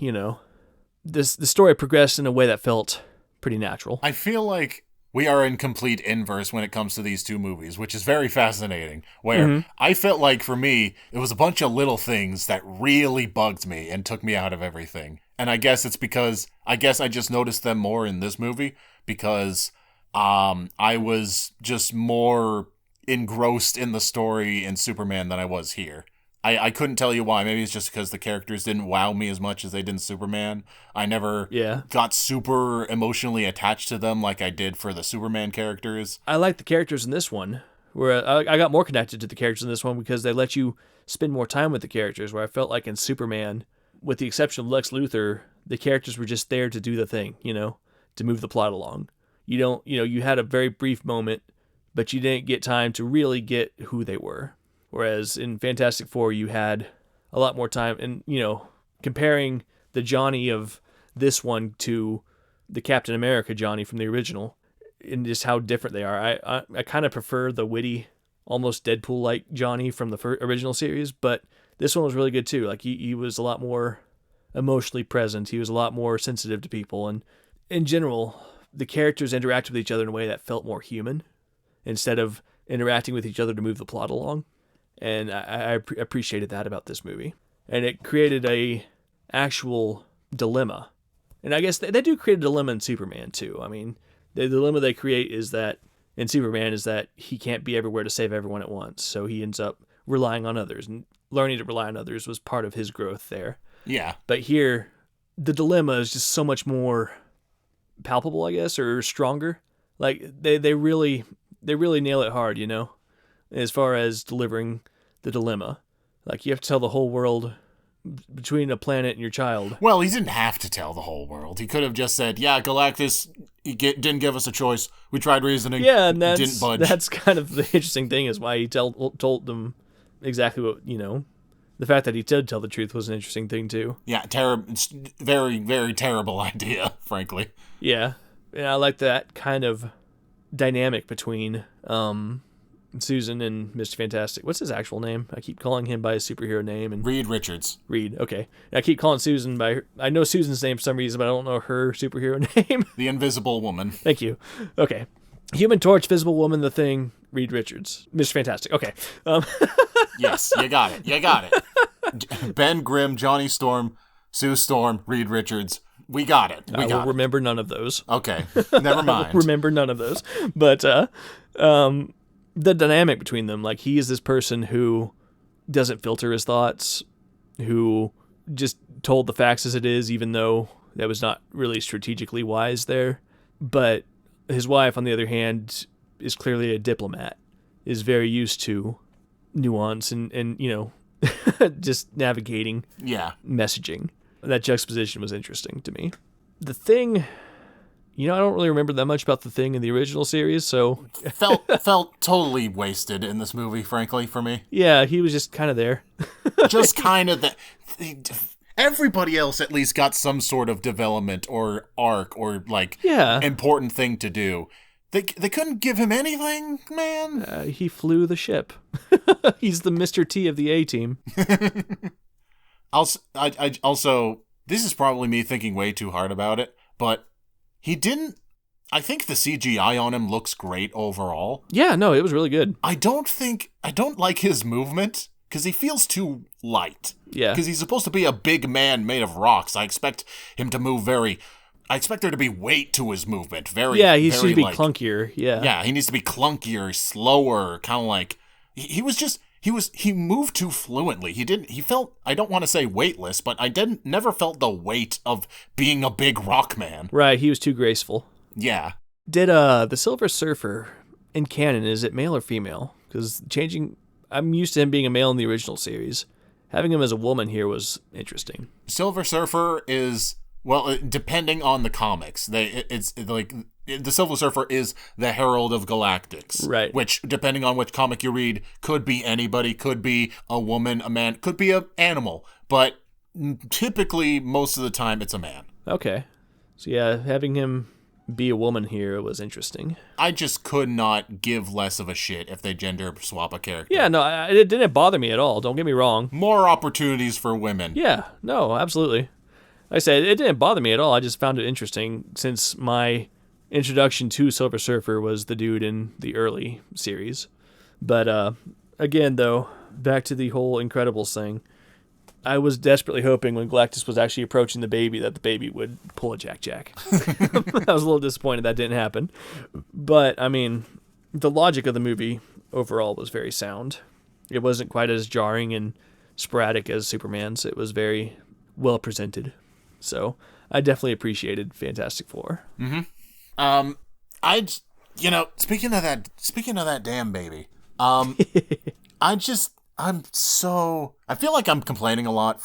A: the story progressed in a way that felt pretty natural.
B: I feel like we are in complete inverse when it comes to these two movies, which is very fascinating. Where I felt like, for me, it was a bunch of little things that really bugged me and took me out of everything. And I guess it's because, I just noticed them more in this movie because I was just more engrossed in the story in Superman than I was here. I couldn't tell you why. Maybe it's just because the characters didn't wow me as much as they did in Superman. I never got super emotionally attached to them like I did for the Superman characters.
A: I like the characters in this one, where I got more connected to the characters in this one because they let you spend more time with the characters, where I felt like in Superman, with the exception of Lex Luthor, the characters were just there to do the thing, to move the plot along. You had a very brief moment, but you didn't get time to really get who they were. Whereas in Fantastic Four, you had a lot more time. And, comparing the Johnny of this one to the Captain America Johnny from the original, and just how different they are. I kind of prefer the witty, almost Deadpool-like Johnny from the original series, but this one was really good too. Like, he was a lot more emotionally present. He was a lot more sensitive to people. And in general, the characters interacted with each other in a way that felt more human instead of interacting with each other to move the plot along. And I appreciated that about this movie. And it created a actual dilemma. And I guess they do create a dilemma in Superman too. I mean, the dilemma they create is that in Superman is that he can't be everywhere to save everyone at once. So he ends up relying on others. And learning to rely on others was part of his growth there. Yeah. But here, the dilemma is just so much more palpable, I guess, or stronger. Like, they really nail it hard, as far as delivering the dilemma. Like, you have to tell the whole world between a planet and your child.
B: Well, he didn't have to tell the whole world. He could have just said, yeah, Galactus didn't give us a choice. We tried reasoning.
A: Yeah, and
B: didn't budge.
A: That's kind of the interesting thing, is why he told them exactly what, the fact that he did tell the truth was an interesting thing too.
B: Yeah, it's very, very terrible idea, frankly.
A: Yeah, and I like that kind of dynamic between Susan and Mr. Fantastic. What's his actual name? I keep calling him by his superhero name. And
B: Reed Richards.
A: Reed, okay. And I keep calling Susan by her. I know Susan's name for some reason, but I don't know her superhero name.
B: The Invisible Woman.
A: Thank you. Okay. Human Torch, Visible Woman, The Thing, Reed Richards. Mr. Fantastic. Okay.
B: Yes, you got it. Ben Grimm, Johnny Storm, Sue Storm, Reed Richards. We got it.
A: I will remember none of those.
B: Okay. Never mind.
A: I will remember none of those. But the dynamic between them, like, he is this person who doesn't filter his thoughts, who just told the facts as it is, even though that was not really strategically wise there. But his wife, on the other hand, is clearly a diplomat, is very used to nuance and just navigating messaging. That juxtaposition was interesting to me. The Thing, I don't really remember that much about The Thing in the original series, so...
B: felt totally wasted in this movie, frankly, for me.
A: Yeah, he was just kind of there.
B: Just kind of that. Everybody else at least got some sort of development or arc or, important thing to do. They couldn't give him anything, man.
A: He flew the ship. He's the Mr. T of the A-Team.
B: Also, this is probably me thinking way too hard about it, but he didn't... I think the CGI on him looks great overall.
A: Yeah, no, it was really good.
B: I don't like his movement, because he feels too light.
A: Yeah.
B: Because he's supposed to be a big man made of rocks. I expect him to move I expect there to be weight to his movement.
A: Yeah, he should be clunkier. Yeah.
B: Yeah, he needs to be clunkier, slower, kind of like... He moved too fluently. He felt, I don't want to say weightless, but never felt the weight of being a big rock man.
A: Right, he was too graceful.
B: Yeah.
A: Did the Silver Surfer in canon, is it male or female? Because I'm used to him being a male in the original series. Having him as a woman here was interesting.
B: Silver Surfer is, well, depending on the comics, it's like... The Silver Surfer is the Herald of Galactics.
A: Right.
B: Which, depending on which comic you read, could be anybody, could be a woman, a man, could be an animal. But typically, most of the time, it's a man.
A: Okay. So yeah, having him be a woman here was interesting.
B: I just could not give less of a shit if they gender swap a character.
A: Yeah, no, it didn't bother me at all. Don't get me wrong.
B: More opportunities for women.
A: Yeah, no, absolutely. Like I said, it didn't bother me at all. I just found it interesting since my introduction to Silver Surfer was the dude in the early series. But again, though, back to the whole Incredibles thing, I was desperately hoping when Galactus was actually approaching the baby that the baby would pull a Jack. I was a little disappointed that didn't happen. But, I mean, the logic of the movie overall was very sound. It wasn't quite as jarring and sporadic as Superman's. It was very well presented. So I definitely appreciated Fantastic Four.
B: Mm-hmm. Speaking of that damn baby, I feel like I'm complaining a lot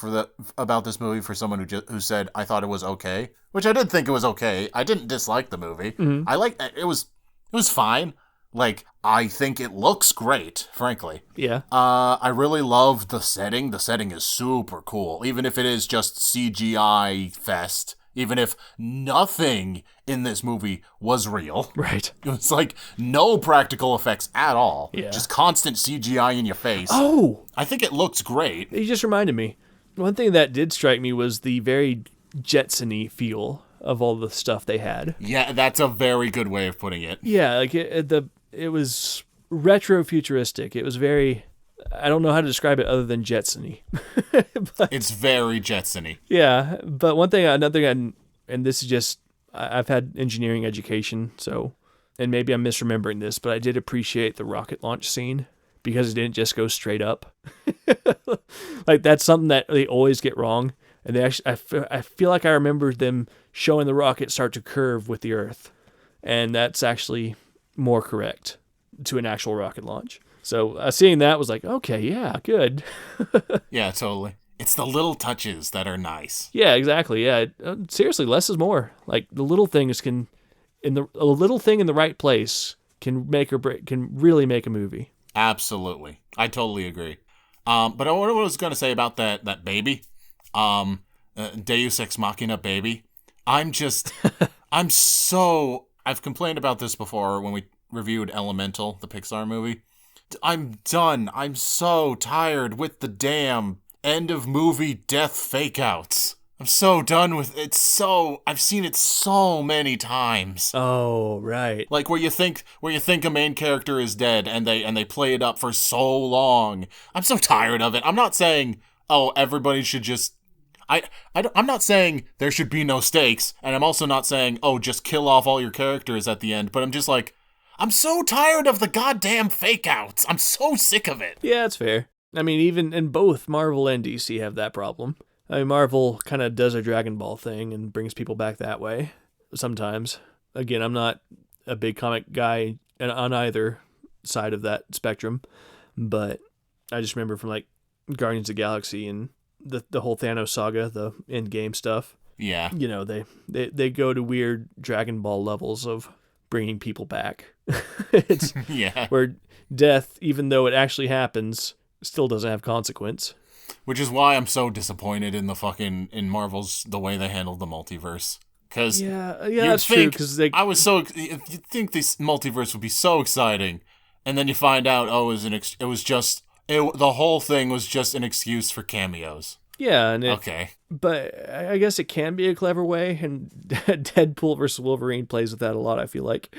B: about this movie for someone who said I thought it was okay, which I did think it was okay. I didn't dislike the movie.
A: Mm-hmm.
B: It was fine. Like, I think it looks great, frankly.
A: Yeah.
B: I really love the setting. The setting is super cool, even if it is just CGI fest. Even if nothing in this movie was real.
A: Right.
B: It was like no practical effects at all.
A: Yeah.
B: Just constant CGI in your face.
A: Oh!
B: I think it looks great.
A: You just reminded me. One thing that did strike me was the very Jetson-y feel of all the stuff they had.
B: Yeah, that's a very good way of putting it.
A: Yeah, like it was retro-futuristic. It was very... I don't know how to describe it other than Jetson-y.
B: It's very Jetson-y.
A: Yeah, but another thing, and this is just, I've had engineering education, so, and maybe I'm misremembering this, but I did appreciate the rocket launch scene because it didn't just go straight up. Like, that's something that they always get wrong, and they actually, I feel like I remember them showing the rocket start to curve with the Earth, and that's actually more correct to an actual rocket launch. So seeing that was like, okay, yeah, good.
B: Yeah, totally. It's the little touches that are nice.
A: Yeah, exactly. Yeah, seriously, less is more. Like the little things a little thing in the right place can make or break, can really make a movie.
B: Absolutely, I totally agree. But what I was going to say about that baby, Deus Ex Machina baby, I've complained about this before when we reviewed Elemental, the Pixar movie. I'm done. I'm so tired with the damn end of movie death fake outs. I'm so done with it. I've seen it so many times.
A: Oh, right.
B: Like where you think a main character is dead and they play it up for so long. I'm so tired of it. I'm not saying, oh, everybody should just I'm not saying there should be no stakes, and I'm also not saying, oh, just kill off all your characters at the end, but I'm just like, I'm so tired of the goddamn fake outs. I'm so sick of it.
A: Yeah, it's fair. I mean, even in both Marvel and DC have that problem. I mean, Marvel kind of does a Dragon Ball thing and brings people back that way sometimes. Again, I'm not a big comic guy on either side of that spectrum, but I just remember from like Guardians of the Galaxy and the whole Thanos saga, the Endgame stuff.
B: Yeah.
A: You know, they go to weird Dragon Ball levels of bringing people back. It's
B: yeah.
A: Where death, even though it actually happens, still doesn't have consequence.
B: Which is why I'm so disappointed in in Marvel's the way they handled the multiverse. Because
A: that's true. Because
B: you'd think this multiverse would be so exciting, and then you find out, the whole thing was just an excuse for cameos.
A: Yeah,
B: okay.
A: But I guess it can be a clever way, and Deadpool versus Wolverine plays with that a lot, I feel like.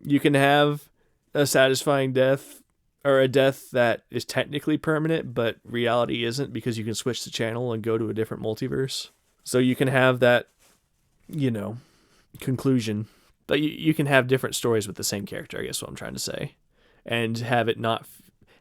A: You can have a satisfying death, or a death that is technically permanent, but reality isn't, because you can switch the channel and go to a different multiverse. So you can have that, conclusion. But you can have different stories with the same character, I guess what I'm trying to say. And have it not...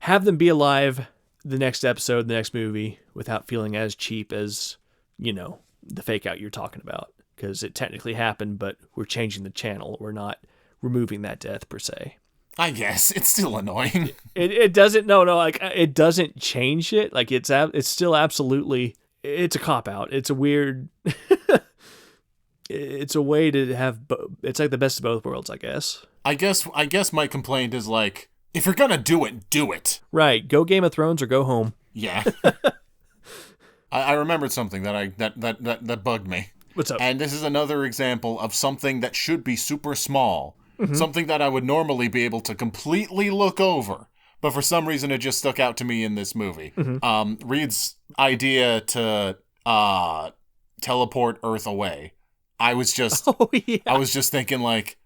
A: have them be alive the next episode, the next movie, without feeling as cheap as, the fake out you're talking about. Because it technically happened, but we're changing the channel. We're not removing that death, per se.
B: I guess. It's still annoying.
A: It doesn't... No, like, it doesn't change it. Like, it's still absolutely... It's a cop-out. It's a weird... It's a way to have... It's like the best of both worlds, I guess.
B: I guess my complaint is like, if you're gonna do it, do it.
A: Right. Go Game of Thrones or go home.
B: Yeah. I remembered something that bugged me.
A: What's up?
B: And this is another example of something that should be super small. Mm-hmm. Something that I would normally be able to completely look over. But for some reason, it just stuck out to me in this movie. Mm-hmm. Reed's idea to teleport Earth away. I was just
A: Oh yeah.
B: I was just thinking like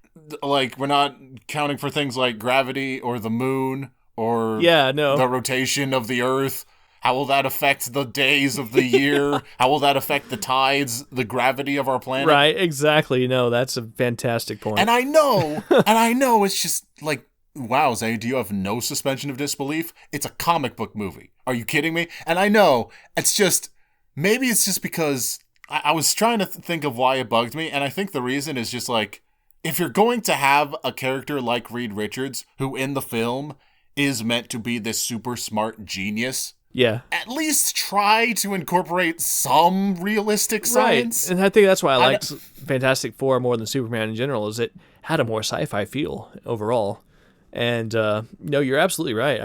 B: we're not counting for things like gravity or the moon or
A: Yeah, no.
B: the rotation of the earth. How will that affect the days of the year? How will that affect the tides, the gravity of our planet?
A: Right, exactly. No, that's a fantastic point.
B: And I know it's just like, wow, Zay, do you have no suspension of disbelief? It's a comic book movie. Are you kidding me? And I know, maybe it's just because I was trying to think of why it bugged me, and I think the reason is just like, if you're going to have a character like Reed Richards, who in the film is meant to be this super smart genius,
A: yeah,
B: at least try to incorporate some realistic science.
A: Right. And I think that's why I liked Fantastic Four more than Superman in general, is it had a more sci-fi feel overall. And no, you're absolutely right.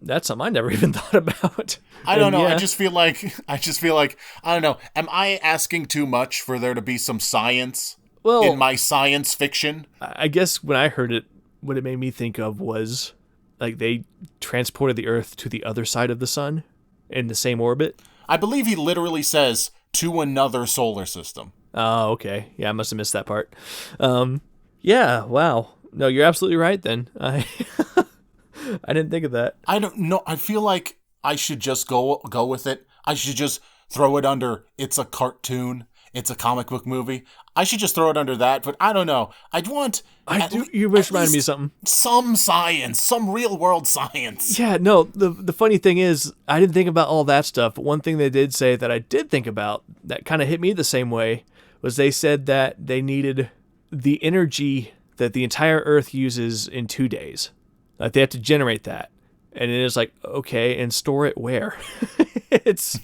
A: That's something I never even thought about.
B: I don't know. Yeah. I just feel like I don't know. Am I asking too much for there to be some science in my science fiction?
A: I guess when I heard it, what it made me think of was like they transported the Earth to the other side of the sun in the same orbit.
B: I believe he literally says to another solar system.
A: Oh, okay. Yeah, I must have missed that part. Yeah, wow. No, you're absolutely right then. I didn't think of that.
B: I don't know. I feel like I should just go with it. I should just throw it under, it's a cartoon. It's a comic book movie. I should just throw it under that, but I don't know.
A: You just reminded me of something.
B: Some science, some real world science.
A: Yeah, no, the funny thing is, I didn't think about all that stuff, but one thing they did say that I did think about that kind of hit me the same way was they said that they needed the energy that the entire Earth uses in 2 days. Like they have to generate that. And it is like, okay, and store it where? It's...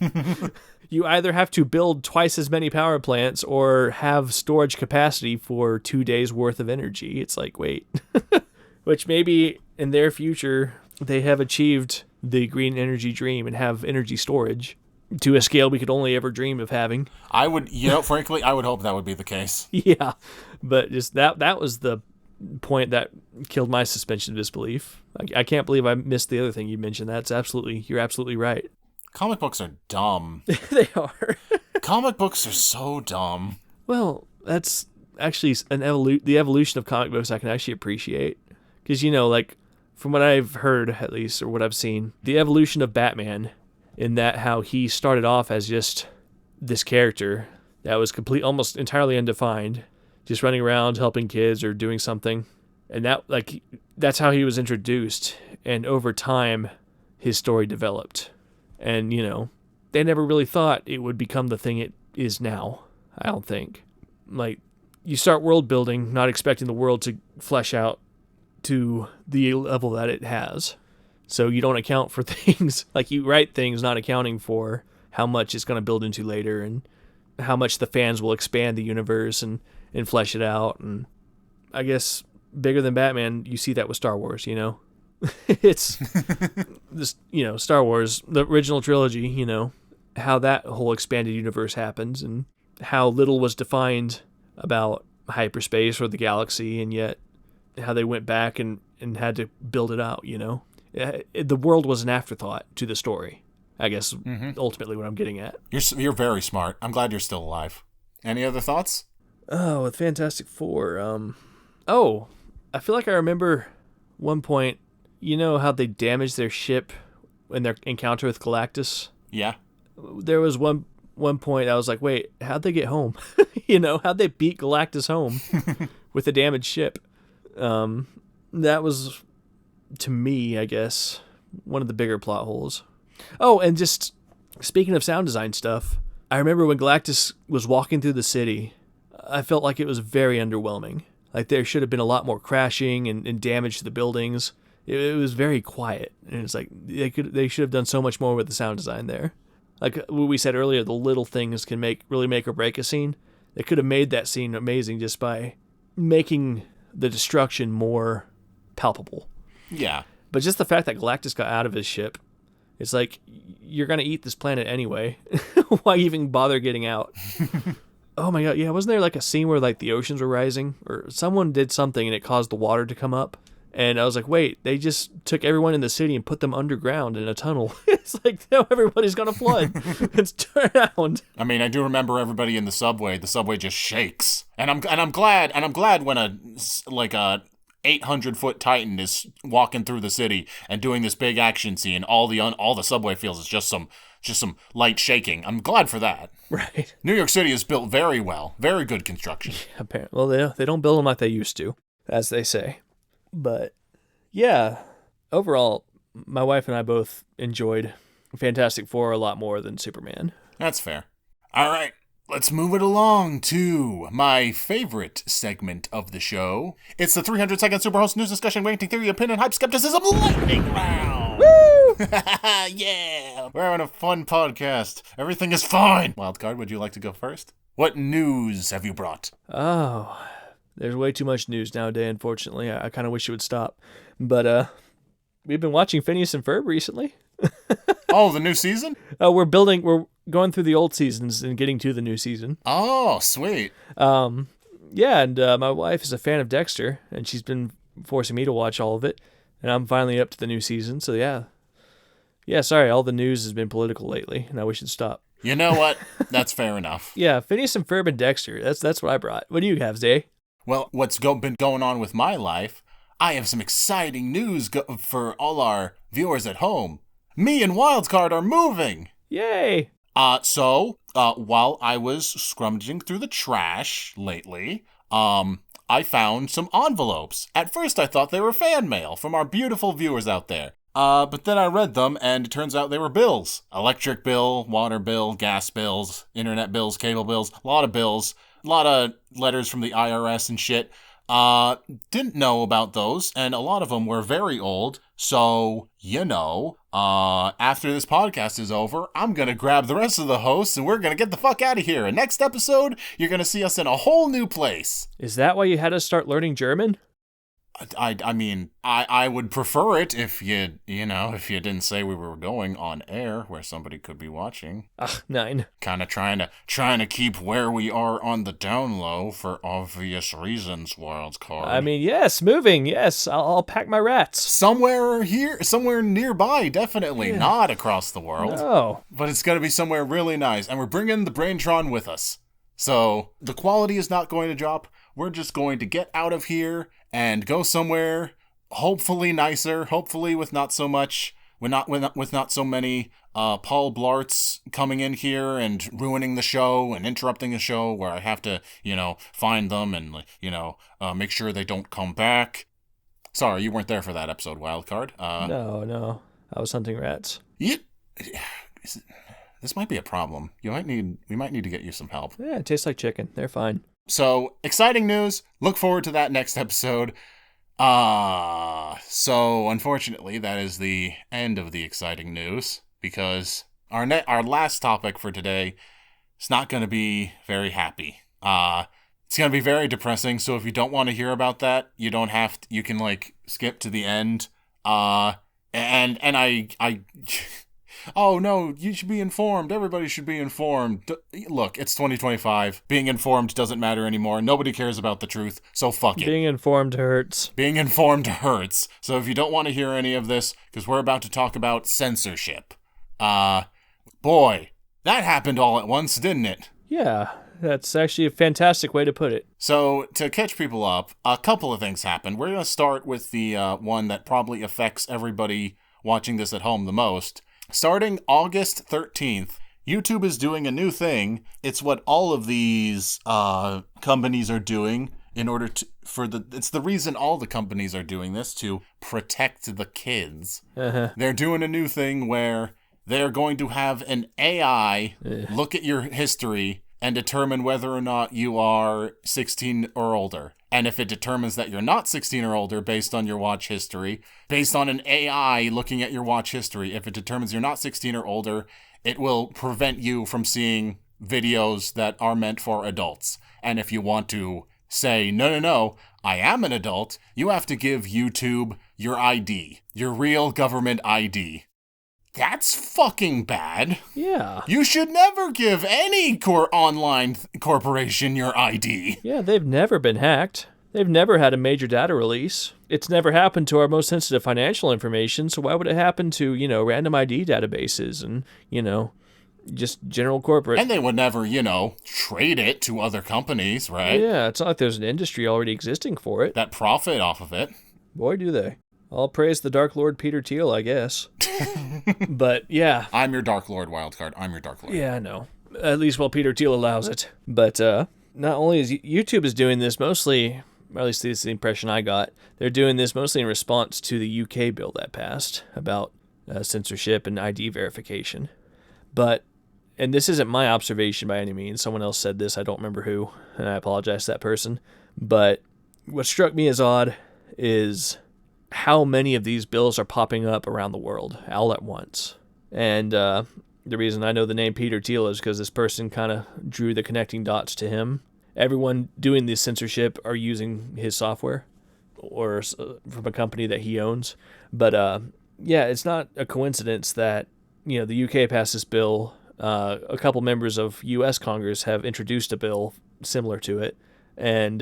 A: You either have to build twice as many power plants or have storage capacity for 2 days worth of energy. It's like, wait. Which maybe in their future, they have achieved the green energy dream and have energy storage to a scale we could only ever dream of having.
B: Frankly, I would hope that would be the case.
A: Yeah. But just that was the point that killed my suspension of disbelief. I can't believe I missed the other thing you mentioned. You're absolutely right.
B: Comic books are dumb.
A: They are.
B: Comic books are so dumb.
A: Well, that's actually the evolution of comic books I can actually appreciate. Because, like, from what I've heard, at least, or what I've seen, the evolution of Batman, in that how he started off as just this character that was almost entirely undefined, just running around helping kids or doing something. And that's how he was introduced. And over time, his story developed. And, they never really thought it would become the thing it is now, I don't think. Like, you start world building, not expecting the world to flesh out to the level that it has. So you don't account for things, like you write things not accounting for how much it's going to build into later and how much the fans will expand the universe and flesh it out. And I guess bigger than Batman, you see that with Star Wars, It's this, Star Wars, the original trilogy, how that whole expanded universe happens and how little was defined about hyperspace or the galaxy, and yet how they went back and had to build it out, The world was an afterthought to the story, I guess, ultimately what I'm getting at.
B: You're very smart. I'm glad you're still alive. Any other thoughts?
A: Oh, with Fantastic Four, I feel like I remember one point, how they damaged their ship in their encounter with Galactus?
B: Yeah.
A: There was one point I was like, wait, how'd they get home? How'd they beat Galactus home with a damaged ship? That was, to me, I guess, one of the bigger plot holes. Oh, and just speaking of sound design stuff, I remember when Galactus was walking through the city, I felt like it was very underwhelming. Like there should have been a lot more crashing and damage to the buildings. It was very quiet, and it's like they should have done so much more with the sound design there. Like what we said earlier, the little things can really make or break a scene. They could have made that scene amazing just by making the destruction more palpable.
B: Yeah.
A: But just the fact that Galactus got out of his ship, it's like, you're going to eat this planet anyway. Why even bother getting out? Oh my god, yeah, wasn't there like a scene where like the oceans were rising? Or someone did something and it caused the water to come up? And I was like, wait, they just took everyone in the city and put them underground in a tunnel. It's like, no, everybody's going to flood. It's turned around.
B: I mean, I do remember everybody in the subway. The subway just shakes. And I'm glad when a 800-foot Titan is walking through the city and doing this big action scene. All the subway feels is just some light shaking. I'm glad for that.
A: Right.
B: New York City is built very well. Very good construction.
A: Yeah, apparently. Well, they don't build them like they used to, as they say. But, yeah, overall, my wife and I both enjoyed Fantastic Four a lot more than Superman.
B: That's fair. All right, let's move it along to my favorite segment of the show. It's the 300-second Superhost News Discussion Ranting Theory Opinion Hype Skepticism Lightning Round! Woo! Yeah! We're having a fun podcast. Everything is fine. Wildcard, would you like to go first? What news have you brought?
A: Oh, there's way too much news nowadays, unfortunately. I kind of wish it would stop. But we've been watching Phineas and Ferb recently.
B: Oh, the new season?
A: We're going through the old seasons and getting to the new season.
B: Oh, sweet.
A: Yeah, and my wife is a fan of Dexter, and she's been forcing me to watch all of it. And I'm finally up to the new season, so yeah. Yeah, sorry, all the news has been political lately, and I wish it'd stop.
B: You know what? That's fair enough.
A: Yeah, Phineas and Ferb and Dexter, that's what I brought. What do you have, Zay?
B: Well, what's been going on with my life, I have some exciting news for all our viewers at home. Me and Wildcard are moving!
A: Yay!
B: So, while I was scrummaging through the trash lately, I found some envelopes. At first I thought they were fan mail from our beautiful viewers out there. But then I read them, and it turns out they were bills. Electric bill, water bill, gas bills, internet bills, cable bills, a lot of bills. A lot of letters from the IRS and shit. Didn't know about those, and a lot of them were very old. So, after this podcast is over, I'm going to grab the rest of the hosts, and we're going to get the fuck out of here. And next episode, you're going to see us in a whole new place.
A: Is that why you had to start learning German?
B: I mean, I would prefer it if you didn't say we were going on air where somebody could be watching.
A: Ach, nein.
B: Kind of trying to keep where we are on the down low for obvious reasons, Wildcard.
A: I mean, yes, moving, yes. I'll pack my rats.
B: Somewhere nearby, definitely. Yeah. Not across the world.
A: No.
B: But it's going to be somewhere really nice, and we're bringing the Braintron with us. So, the quality is not going to drop. We're just going to get out of here and go somewhere hopefully nicer, hopefully with not so much, with not so many Paul Blarts coming in here and ruining the show and interrupting the show where I have to, find them and, make sure they don't come back. Sorry, you weren't there for that episode, Wildcard.
A: No. I was hunting rats.
B: This might be a problem. We might need to get you some help.
A: Yeah, it tastes like chicken. They're fine.
B: So, exciting news. Look forward to that next episode. So unfortunately, that is the end of the exciting news, because our last topic for today is not going to be very happy. It's going to be very depressing, so if you don't want to hear about that, you don't have to, you can skip to the end. Oh no, you should be informed. Everybody should be informed. Look, it's 2025. Being informed doesn't matter anymore. Nobody cares about the truth, so fuck it.
A: Being informed hurts.
B: Being informed hurts. So if you don't want to hear any of this, because we're about to talk about censorship. Boy, that happened all at once, didn't it?
A: Yeah, that's actually a fantastic way to put it.
B: So, to catch people up, a couple of things happened. We're going to start with the one that probably affects everybody watching this at home the most. Starting August 13th, YouTube is doing a new thing. It's what all of these companies are doing in order to, it's the reason all the companies are doing this, to protect the kids.
A: Uh-huh.
B: They're doing a new thing where they're going to have an AI look at your history and determine whether or not you are 16 or older. And if it determines that you're not 16 or older based on your watch history, based on an AI looking at your watch history, if it determines you're not 16 or older, it will prevent you from seeing videos that are meant for adults. And if you want to say, no, I am an adult, you have to give YouTube your ID, your real government ID. That's fucking bad.
A: Yeah.
B: You should never give any online corporation your ID.
A: Yeah, they've never been hacked. They've never had a major data release. It's never happened to our most sensitive financial information, so why would it happen to, random ID databases and, just general corporate?
B: And they would never, trade it to other companies, right?
A: Yeah, it's not like there's an industry already existing for it.
B: That profit off of it.
A: Boy, do they. All praise the Dark Lord Peter Thiel, I guess. But, yeah.
B: I'm your Dark Lord, Wildcard. I'm your Dark Lord.
A: Yeah, I know. At least while Peter Thiel allows it. But not only is YouTube is doing this mostly, or at least this is the impression I got, they're doing this mostly in response to the UK bill that passed about censorship and ID verification. But, and this isn't my observation by any means, someone else said this, I don't remember who, and I apologize to that person. But what struck me as odd is how many of these bills are popping up around the world all at once. And the reason I know the name Peter Thiel is because this person kind of drew the connecting dots to him. Everyone doing this censorship are using his software or from a company that he owns. But yeah, it's not a coincidence that, the UK passed this bill. A couple members of U.S. Congress have introduced a bill similar to it. And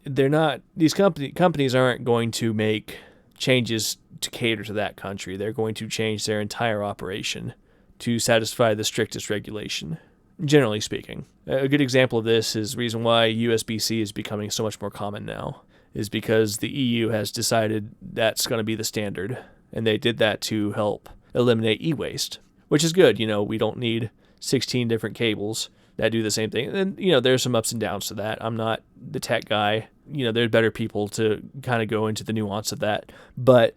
A: they're not, these companies aren't going to make changes to cater to that country. They're going to change their entire operation to satisfy the strictest regulation, generally speaking. A good example of this is the reason why USB-C is becoming so much more common now, is because the EU has decided that's going to be the standard, and they did that to help eliminate e-waste, which is good. We don't need 16 different cables that do the same thing. And, there's some ups and downs to that. I'm not the tech guy. There's better people to kind of go into the nuance of that. But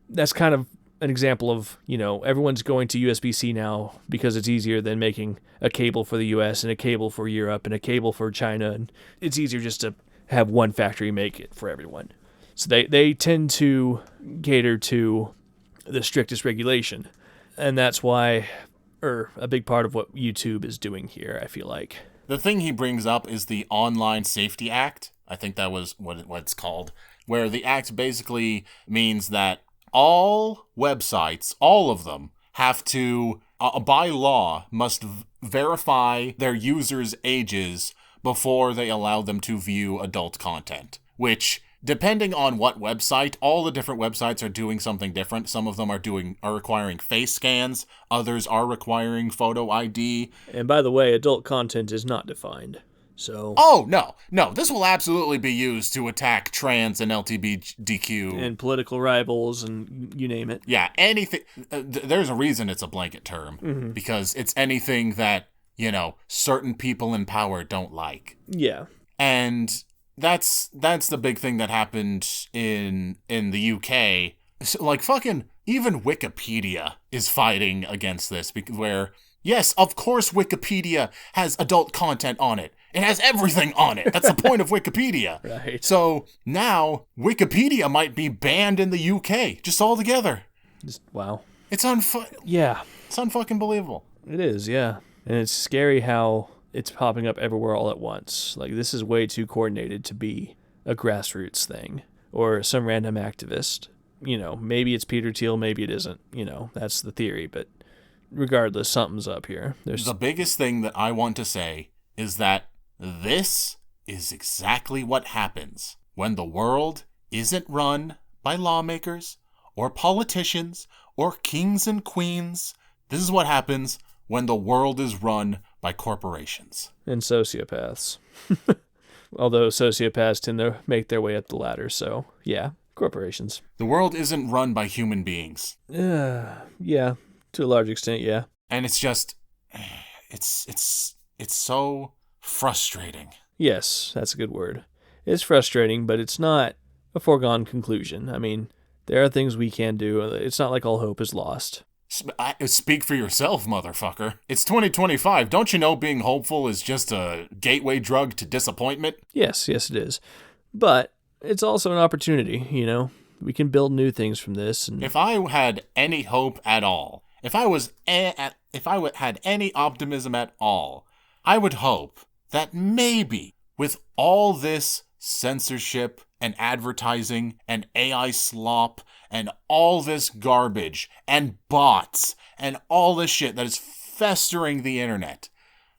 A: that's kind of an example of, everyone's going to USB-C now because it's easier than making a cable for the US and a cable for Europe and a cable for China. And it's easier just to have one factory make it for everyone. So they tend to cater to the strictest regulation. And that's why, a big part of what YouTube is doing here, I feel like.
B: The thing he brings up is the Online Safety Act. I think that was what it's called, where the act basically means that all websites, all of them, have to, by law, must verify their users' ages before they allow them to view adult content, which, depending on what website, all the different websites are doing something different. Some of them are requiring face scans, others are requiring photo ID.
A: And by the way, adult content is not defined. So.
B: Oh, no, this will absolutely be used to attack trans and LGBTQ.
A: And political rivals and you name it.
B: Yeah, anything. There's a reason it's a blanket term, because it's anything that, certain people in power don't like.
A: Yeah.
B: And that's the big thing that happened in the UK. So, like, fucking even Wikipedia is fighting against this, where, yes, of course Wikipedia has adult content on it. It has everything on it. That's the point of Wikipedia.
A: Right.
B: So now Wikipedia might be banned in the UK just altogether.
A: Wow.
B: It's
A: yeah.
B: It's unfucking believable.
A: It is, yeah. And it's scary how it's popping up everywhere all at once. Like, this is way too coordinated to be a grassroots thing or some random activist. Maybe it's Peter Thiel, maybe it isn't. That's the theory. But regardless, something's up here.
B: The biggest thing that I want to say is that this is exactly what happens when the world isn't run by lawmakers or politicians or kings and queens. This is what happens when the world is run by corporations.
A: And sociopaths. Although sociopaths tend to make their way up the ladder, so yeah, corporations.
B: The world isn't run by human beings.
A: Yeah, to a large extent, yeah.
B: And it's just, it's so frustrating.
A: Yes, that's a good word. It's frustrating, but it's not a foregone conclusion. I mean, there are things we can do. It's not like all hope is lost.
B: Speak for yourself, motherfucker. It's 2025. Don't you know being hopeful is just a gateway drug to disappointment?
A: Yes, it is. But it's also an opportunity, We can build new things from this. And
B: if I had any hope at all, if I had any optimism at all, I would hope that maybe with all this censorship and advertising and AI slop and all this garbage and bots and all this shit that is festering the internet,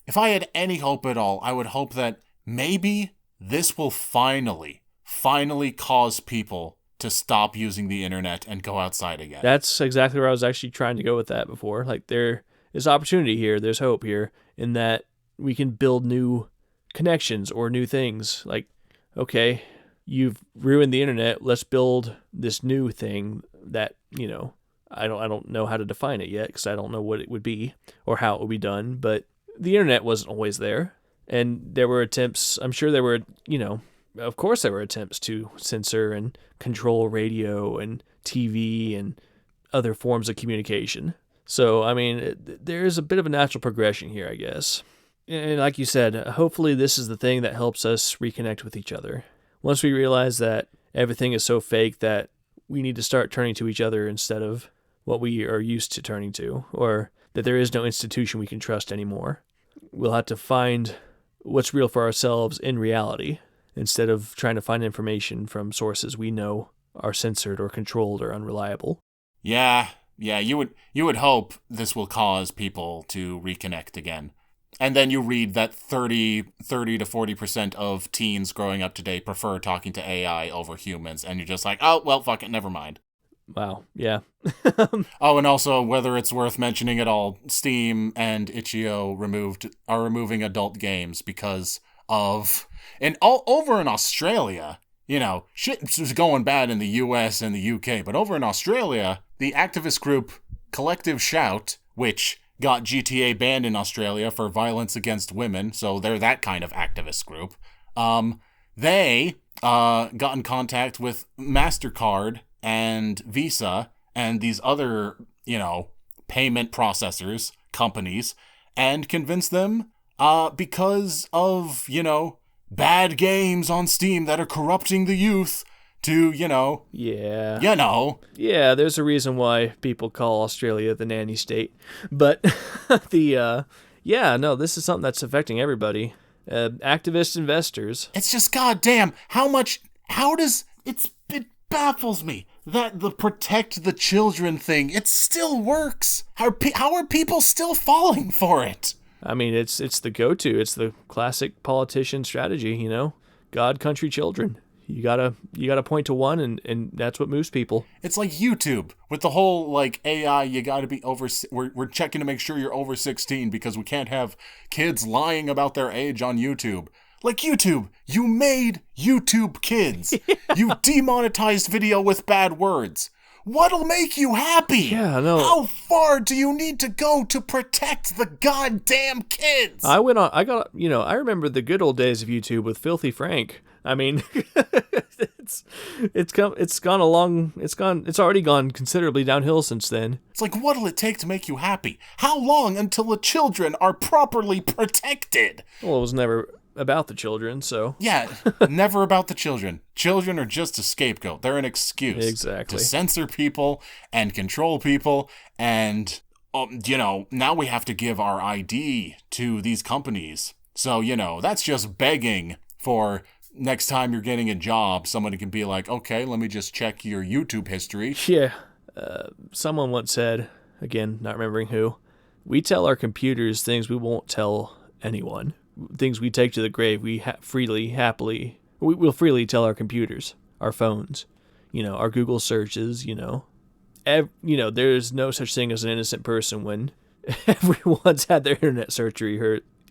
B: if I had any hope at all, I would hope that maybe this will finally finally cause people to stop using the internet and go outside again.
A: That's exactly where I was actually trying to go with that before. Like, there is opportunity here, there's hope here, in that we can build new connections or new things. Like, okay, you've ruined the internet, let's build this new thing that, I don't know how to define it yet, because I don't know what it would be or how it would be done, but the internet wasn't always there. And there were attempts, I'm sure there were, of course there were attempts to censor and control radio and TV and other forms of communication. So, I mean, there's a bit of a natural progression here, I guess. And like you said, hopefully this is the thing that helps us reconnect with each other. Once we realize that everything is so fake that we need to start turning to each other instead of what we are used to turning to, or that there is no institution we can trust anymore, we'll have to find what's real for ourselves in reality, instead of trying to find information from sources we know are censored or controlled or unreliable.
B: Yeah, you would hope this will cause people to reconnect again. And then you read that 30 to 40% of teens growing up today prefer talking to AI over humans, and you're just like, oh, well, fuck it, never mind.
A: Wow, yeah.
B: Oh, and also, whether it's worth mentioning at all, Steam and Itch.io are removing adult games because of... And over in Australia, shit was going bad in the US and the UK, but over in Australia, the activist group Collective Shout, which got GTA banned in Australia for violence against women, so they're that kind of activist group, they got in contact with MasterCard and Visa and these other, payment processors, companies, and convinced them because of, bad games on Steam that are corrupting the youth to,
A: Yeah.
B: Yeah,
A: there's a reason why people call Australia the nanny state. But this is something that's affecting everybody. Activist investors.
B: It's just goddamn, it baffles me that the protect the children thing, it still works. How are people still falling for it?
A: I mean, it's the go-to. It's the classic politician strategy, God, country, children. You gotta point to one, and that's what moves people.
B: It's like YouTube with the whole AI. You gotta be over. We're checking to make sure you're over 16 because we can't have kids lying about their age on YouTube. Like YouTube, you made YouTube Kids. You demonetized video with bad words. What'll make you happy?
A: Yeah, no.
B: How far do you need to go to protect the goddamn kids?
A: I remember the good old days of YouTube with Filthy Frank. I mean, it's already gone considerably downhill since then.
B: It's like, what'll it take to make you happy? How long until the children are properly protected?
A: Well, it was never about the children, so...
B: Yeah, never about the children. Children are just a scapegoat. They're an excuse.
A: Exactly.
B: To censor people and control people, and, now we have to give our ID to these companies. So, that's just begging for... Next time you're getting a job, somebody can be like, okay, let me just check your YouTube history.
A: Yeah. Someone once said, again, not remembering who, we tell our computers things we won't tell anyone. Things we take to the grave, we'll freely tell our computers, our phones, our Google searches, there's no such thing as an innocent person when everyone's had their internet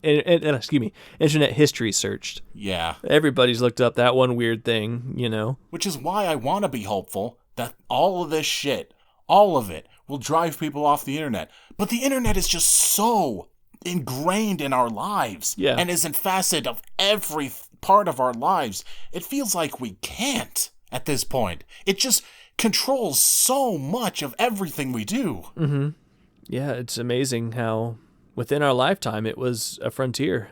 A: internet history searched.
B: Yeah.
A: Everybody's looked up that one weird thing,
B: Which is why I want to be hopeful that all of this shit, all of it, will drive people off the internet. But the internet is just so ingrained in our lives.
A: Yeah.
B: And is in facet of every part of our lives. It feels like we can't at this point. It just controls so much of everything we do.
A: Mm-hmm. Yeah, it's amazing how... Within our lifetime, it was a frontier,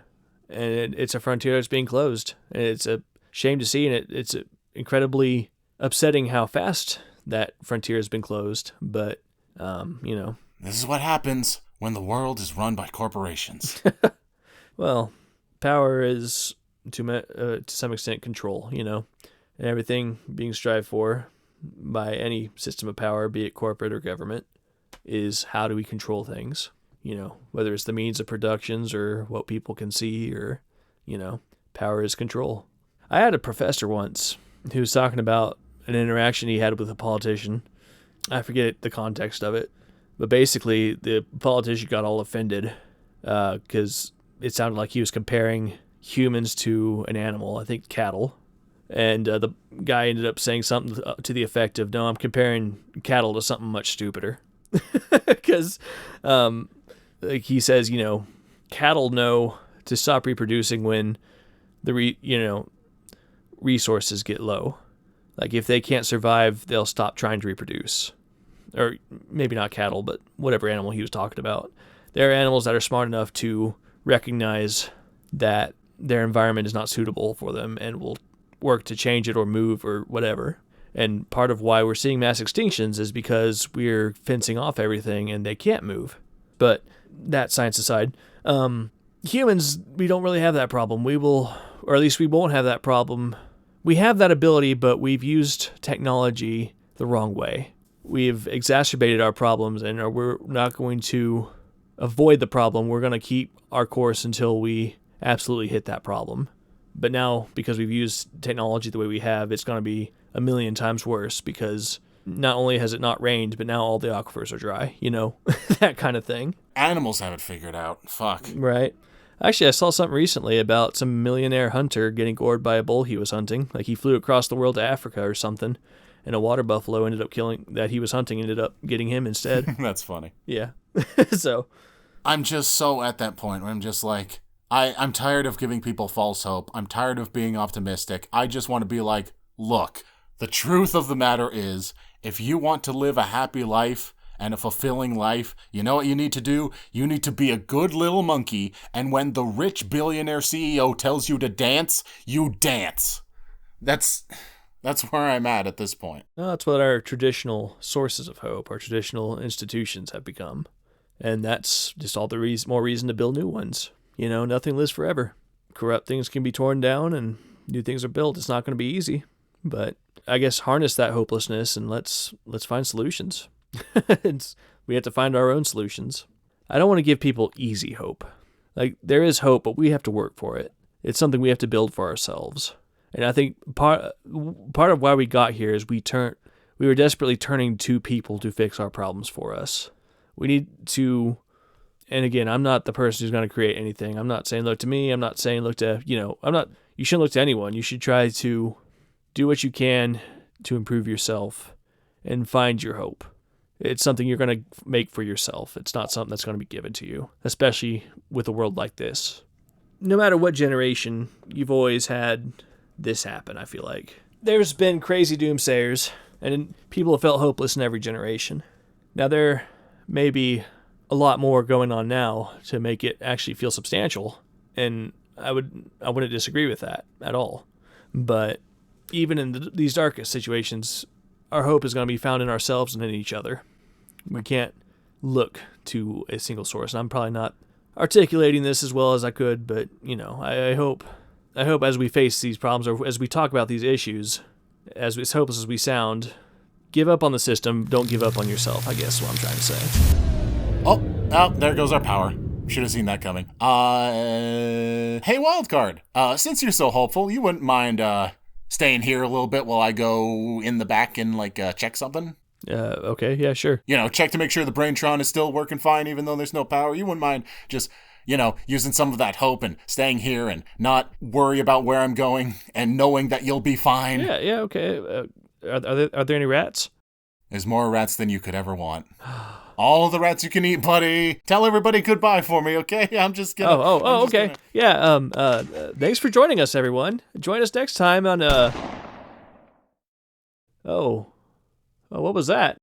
A: and it's a frontier that's being closed. And it's a shame to see, and it's incredibly upsetting how fast that frontier has been closed. But,
B: This is what happens when the world is run by corporations.
A: Well, power is, to some extent, control, and everything being strived for by any system of power, be it corporate or government, is how do we control things. Whether it's the means of productions or what people can see or, power is control. I had a professor once He was talking about an interaction he had with a politician. I forget the context of it, but basically the politician got all offended because it sounded like he was comparing humans to an animal, I think cattle. And the guy ended up saying something to the effect of, no, I'm comparing cattle to something much stupider. Because like he says, cattle know to stop reproducing when the resources get low. Like if they can't survive, they'll stop trying to reproduce. Or maybe not cattle, but whatever animal he was talking about. There are animals that are smart enough to recognize that their environment is not suitable for them and will work to change it or move or whatever. And part of why we're seeing mass extinctions is because we're fencing off everything and they can't move. But that science aside, humans, we don't really have that problem. We will, or at least we won't have that problem. We have that ability, but we've used technology the wrong way. We've exacerbated our problems, and we're not going to avoid the problem. We're going to keep our course until we absolutely hit that problem. But now, because we've used technology the way we have, it's going to be a million times worse because not only has it not rained, but now all the aquifers are dry, that kind of thing.
B: Animals have it figured out. Fuck.
A: Right. Actually, I saw something recently about some millionaire hunter getting gored by a bull he was hunting. Like he flew across the world to Africa or something, and a water buffalo ended up ended up getting him instead.
B: That's funny.
A: Yeah. So.
B: I'm just so at that point where I'm just like, I'm tired of giving people false hope. I'm tired of being optimistic. I just want to be like, look, the truth of the matter is, if you want to live a happy life and a fulfilling life, you know what you need to do? You need to be a good little monkey, and when the rich billionaire CEO tells you to dance, you dance. That's where I'm at this point.
A: No, that's what our traditional sources of hope, our traditional institutions have become. And that's just all the more reason to build new ones. Nothing lives forever. Corrupt things can be torn down and new things are built. It's not going to be easy, but I guess harness that hopelessness and let's find solutions. We have to find our own solutions. I don't want to give people easy hope. Like there is hope, but we have to work for it. It's something we have to build for ourselves. And I think part of why we got here is we were desperately turning to people to fix our problems for us. We need to. And again, I'm not the person who's going to create anything. I'm not saying look to me. I'm not saying look to, you shouldn't look to anyone. You should try to do what you can to improve yourself and find your hope. It's something you're going to make for yourself. It's not something that's going to be given to you, especially with a world like this. No matter what generation, you've always had this happen, I feel like. There's been crazy doomsayers, and people have felt hopeless in every generation. Now, there may be a lot more going on now to make it actually feel substantial, and I wouldn't disagree with that at all. But even in these darkest situations, our hope is going to be found in ourselves and in each other. We can't look to a single source, and I'm probably not articulating this as well as I could, but I hope as we face these problems or as we talk about these issues, as hopeless as we sound, give up on the system, don't give up on yourself, I guess is what I'm trying to say.
B: Oh, there goes our power. Should have seen that coming. Hey, Wildcard. Since you're so hopeful, you wouldn't mind staying here a little bit while I go in the back and check something?
A: Okay, yeah, sure.
B: Check to make sure the Braintron is still working fine even though there's no power. You wouldn't mind just, using some of that hope and staying here and not worry about where I'm going and knowing that you'll be fine.
A: Yeah, okay. Are there any rats?
B: There's more rats than you could ever want. All the rats you can eat, buddy. Tell everybody goodbye for me, okay? I'm just gonna...
A: Okay. Gonna... Yeah, thanks for joining us, everyone. Join us next time on, what was that?